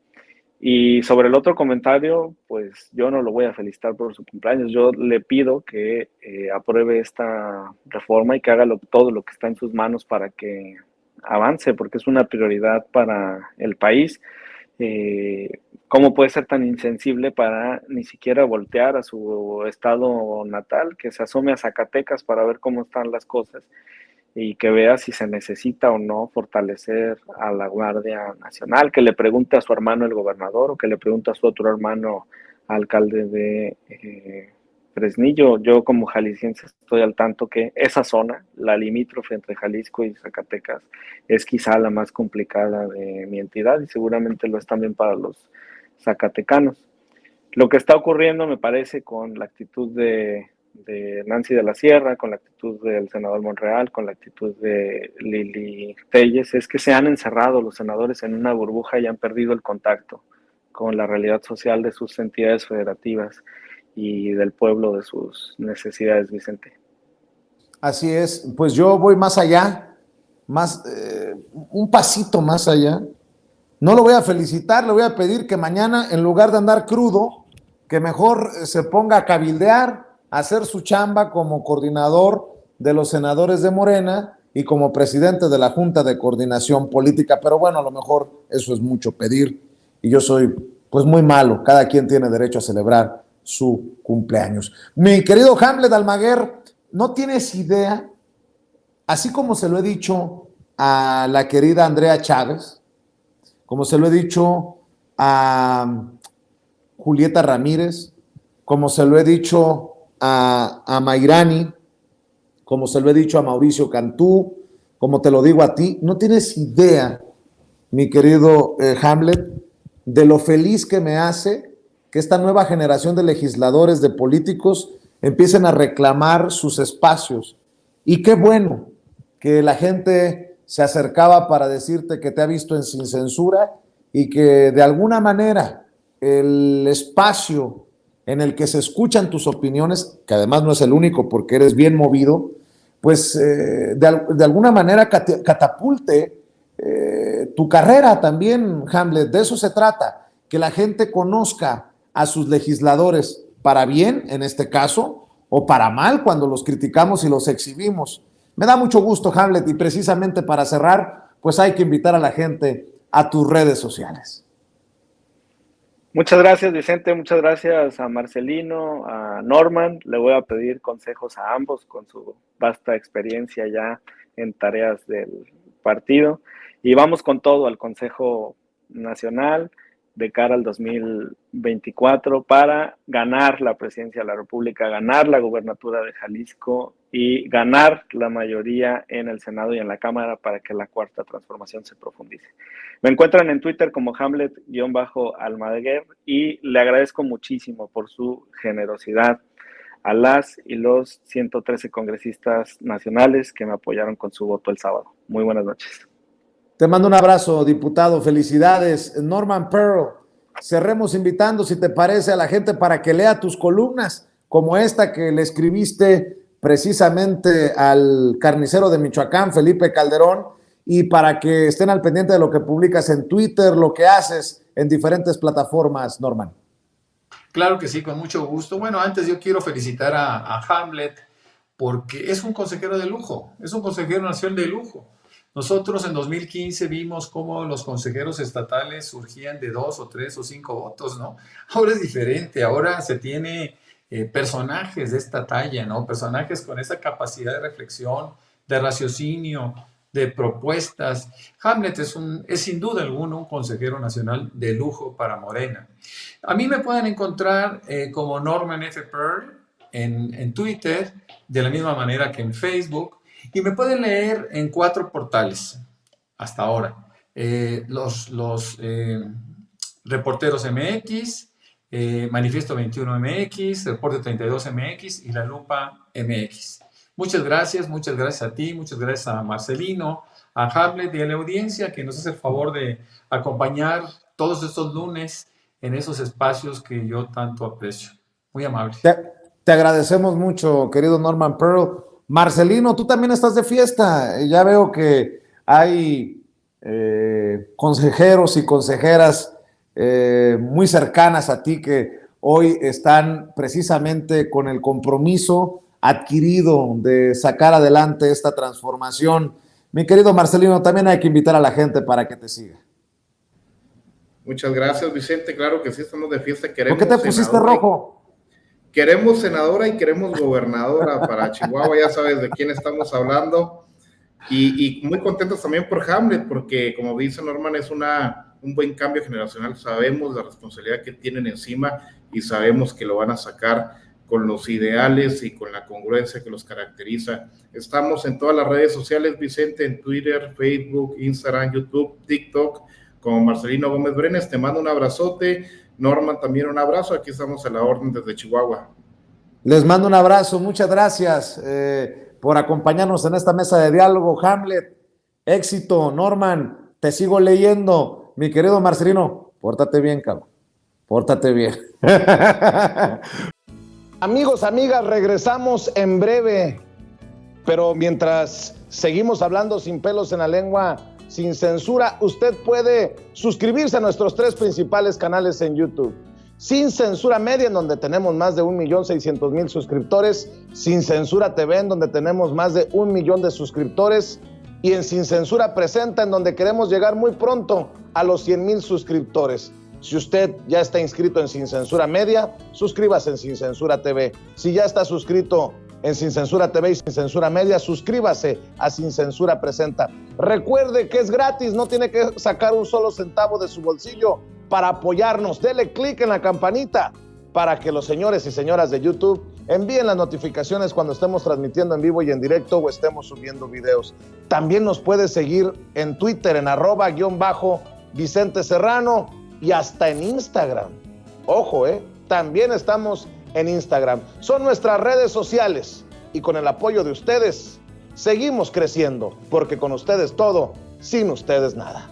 Speaker 5: Y sobre el otro comentario, pues yo no lo voy a felicitar por su cumpleaños. Yo le pido que apruebe esta reforma y que haga todo lo que está en sus manos para que avance, porque es una prioridad para el país. ¿Cómo puede ser tan insensible para ni siquiera voltear a su estado natal, que se asome a Zacatecas para ver cómo están las cosas y que vea si se necesita o no fortalecer a la Guardia Nacional, que le pregunte a su hermano el gobernador o que le pregunte a su otro hermano alcalde de Fresnillo? Yo como jalisciense estoy al tanto que esa zona, la limítrofe entre Jalisco y Zacatecas, es quizá la más complicada de mi entidad y seguramente lo es también para los zacatecanos. Lo que está ocurriendo, me parece, con la actitud de Nancy de la Sierra, con la actitud del senador Monreal, con la actitud de Lili Telles, es que se han encerrado los senadores en una burbuja y han perdido el contacto con la realidad social de sus entidades federativas y del pueblo, de sus necesidades, Vicente.
Speaker 1: Así es, pues yo voy más allá, un pasito más allá. No lo voy a felicitar, le voy a pedir que mañana, en lugar de andar crudo, que mejor se ponga a cabildear, a hacer su chamba como coordinador de los senadores de Morena y como presidente de la Junta de Coordinación Política. Pero bueno, a lo mejor eso es mucho pedir y yo soy pues muy malo. Cada quien tiene derecho a celebrar su cumpleaños. Mi querido Hamlet Almaguer, no tienes idea, así como se lo he dicho a la querida Andrea Chávez, como se lo he dicho a Julieta Ramírez, como se lo he dicho a Mayrani, como se lo he dicho a Mauricio Cantú, como te lo digo a ti, no tienes idea, mi querido Hamlet, de lo feliz que me hace que esta nueva generación de legisladores, de políticos, empiecen a reclamar sus espacios. Y qué bueno que la gente se acercaba para decirte que te ha visto en Sin Censura y que de alguna manera el espacio en el que se escuchan tus opiniones, que además no es el único porque eres bien movido, pues de alguna manera catapulte tu carrera también, Hamlet. De eso se trata, que la gente conozca a sus legisladores para bien, en este caso, o para mal cuando los criticamos y los exhibimos. Me da mucho gusto, Hamlet, y precisamente para cerrar, pues hay que invitar a la gente a tus redes sociales.
Speaker 5: Muchas gracias, Vicente. Muchas gracias a Marcelino, a Norman. Le voy a pedir consejos a ambos con su vasta experiencia ya en tareas del partido. Y vamos con todo al Consejo Nacional de cara al 2024 para ganar la presidencia de la República, ganar la gubernatura de Jalisco y ganar la mayoría en el Senado y en la Cámara para que la cuarta transformación se profundice. Me encuentran en Twitter como Hamlet_Almaguer y le agradezco muchísimo por su generosidad a las y los 113 congresistas nacionales que me apoyaron con su voto el sábado. Muy buenas noches.
Speaker 1: Te mando un abrazo, diputado. Felicidades. Norman Pearl, cerremos invitando, si te parece, a la gente para que lea tus columnas, como esta que le escribiste precisamente al carnicero de Michoacán, Felipe Calderón, y para que estén al pendiente de lo que publicas en Twitter, lo que haces en diferentes plataformas, Norman.
Speaker 4: Claro que sí, con mucho gusto. Bueno, antes yo quiero felicitar a Hamlet porque es un consejero de lujo, es un consejero nacional de lujo. Nosotros en 2015 vimos cómo los consejeros estatales surgían de 2 o 3 o 5 votos, ¿no? Ahora es diferente, ahora se tiene personajes de esta talla, ¿no? Personajes con esa capacidad de reflexión, de raciocinio, de propuestas. Hamlet es sin duda alguna un consejero nacional de lujo para Morena. A mí me pueden encontrar como Norman F. Pearl en Twitter, de la misma manera que en Facebook, y me pueden leer en 4 portales hasta ahora. Los Reporteros MX, Manifiesto 21 MX, Reporte 32 MX y La Lupa MX. Muchas gracias a ti, muchas gracias a Marcelino, a Hamlet y a la audiencia que nos hace el favor de acompañar todos estos lunes en esos espacios que yo tanto aprecio. Muy amable.
Speaker 1: Te agradecemos mucho, querido Norman Pearl. Marcelino, tú también estás de fiesta. Ya veo que hay consejeros y consejeras muy cercanas a ti que hoy están precisamente con el compromiso adquirido de sacar adelante esta transformación. Mi querido Marcelino, también hay que invitar a la gente para que te siga.
Speaker 3: Muchas gracias, Vicente. Claro que sí, estamos de fiesta.
Speaker 1: ¿Por qué te pusiste rojo?
Speaker 3: Queremos senadora y queremos gobernadora para Chihuahua, ya sabes de quién estamos hablando. Y muy contentos también por Hamlet, porque como dice Norman, es un buen cambio generacional. Sabemos la responsabilidad que tienen encima y sabemos que lo van a sacar con los ideales y con la congruencia que los caracteriza. Estamos en todas las redes sociales, Vicente, en Twitter, Facebook, Instagram, YouTube, TikTok, como Marcelino Gómez Brenes. Te mando un abrazote. Norman, también un abrazo. Aquí estamos a la orden desde Chihuahua.
Speaker 1: Les mando un abrazo. Muchas gracias por acompañarnos en esta mesa de diálogo. Hamlet, éxito. Norman, te sigo leyendo. Mi querido Marcelino, pórtate bien, cabrón. Pórtate bien.
Speaker 8: Amigos, amigas, regresamos en breve. Pero mientras seguimos hablando sin pelos en la lengua, sin censura, usted puede suscribirse a nuestros 3 principales canales en YouTube. Sin Censura Media, en donde tenemos más de 1,600,000 suscriptores. Sin Censura TV, en donde tenemos más de 1 millón de suscriptores. Y en Sin Censura Presenta, en donde queremos llegar muy pronto a los 100,000 suscriptores. Si usted ya está inscrito en Sin Censura Media, suscríbase en Sin Censura TV. Si ya está suscrito en Sin Censura TV y Sin Censura Media, suscríbase a Sin Censura Presenta. Recuerde que es gratis, no tiene que sacar un solo centavo de su bolsillo para apoyarnos. Dele clic en la campanita para que los señores y señoras de YouTube envíen las notificaciones cuando estemos transmitiendo en vivo y en directo o estemos subiendo videos. También nos puede seguir en Twitter en @Vicente Serrano y hasta en Instagram. Ojo, también estamos en Instagram. Son nuestras redes sociales y con el apoyo de ustedes seguimos creciendo, porque con ustedes todo, sin ustedes nada.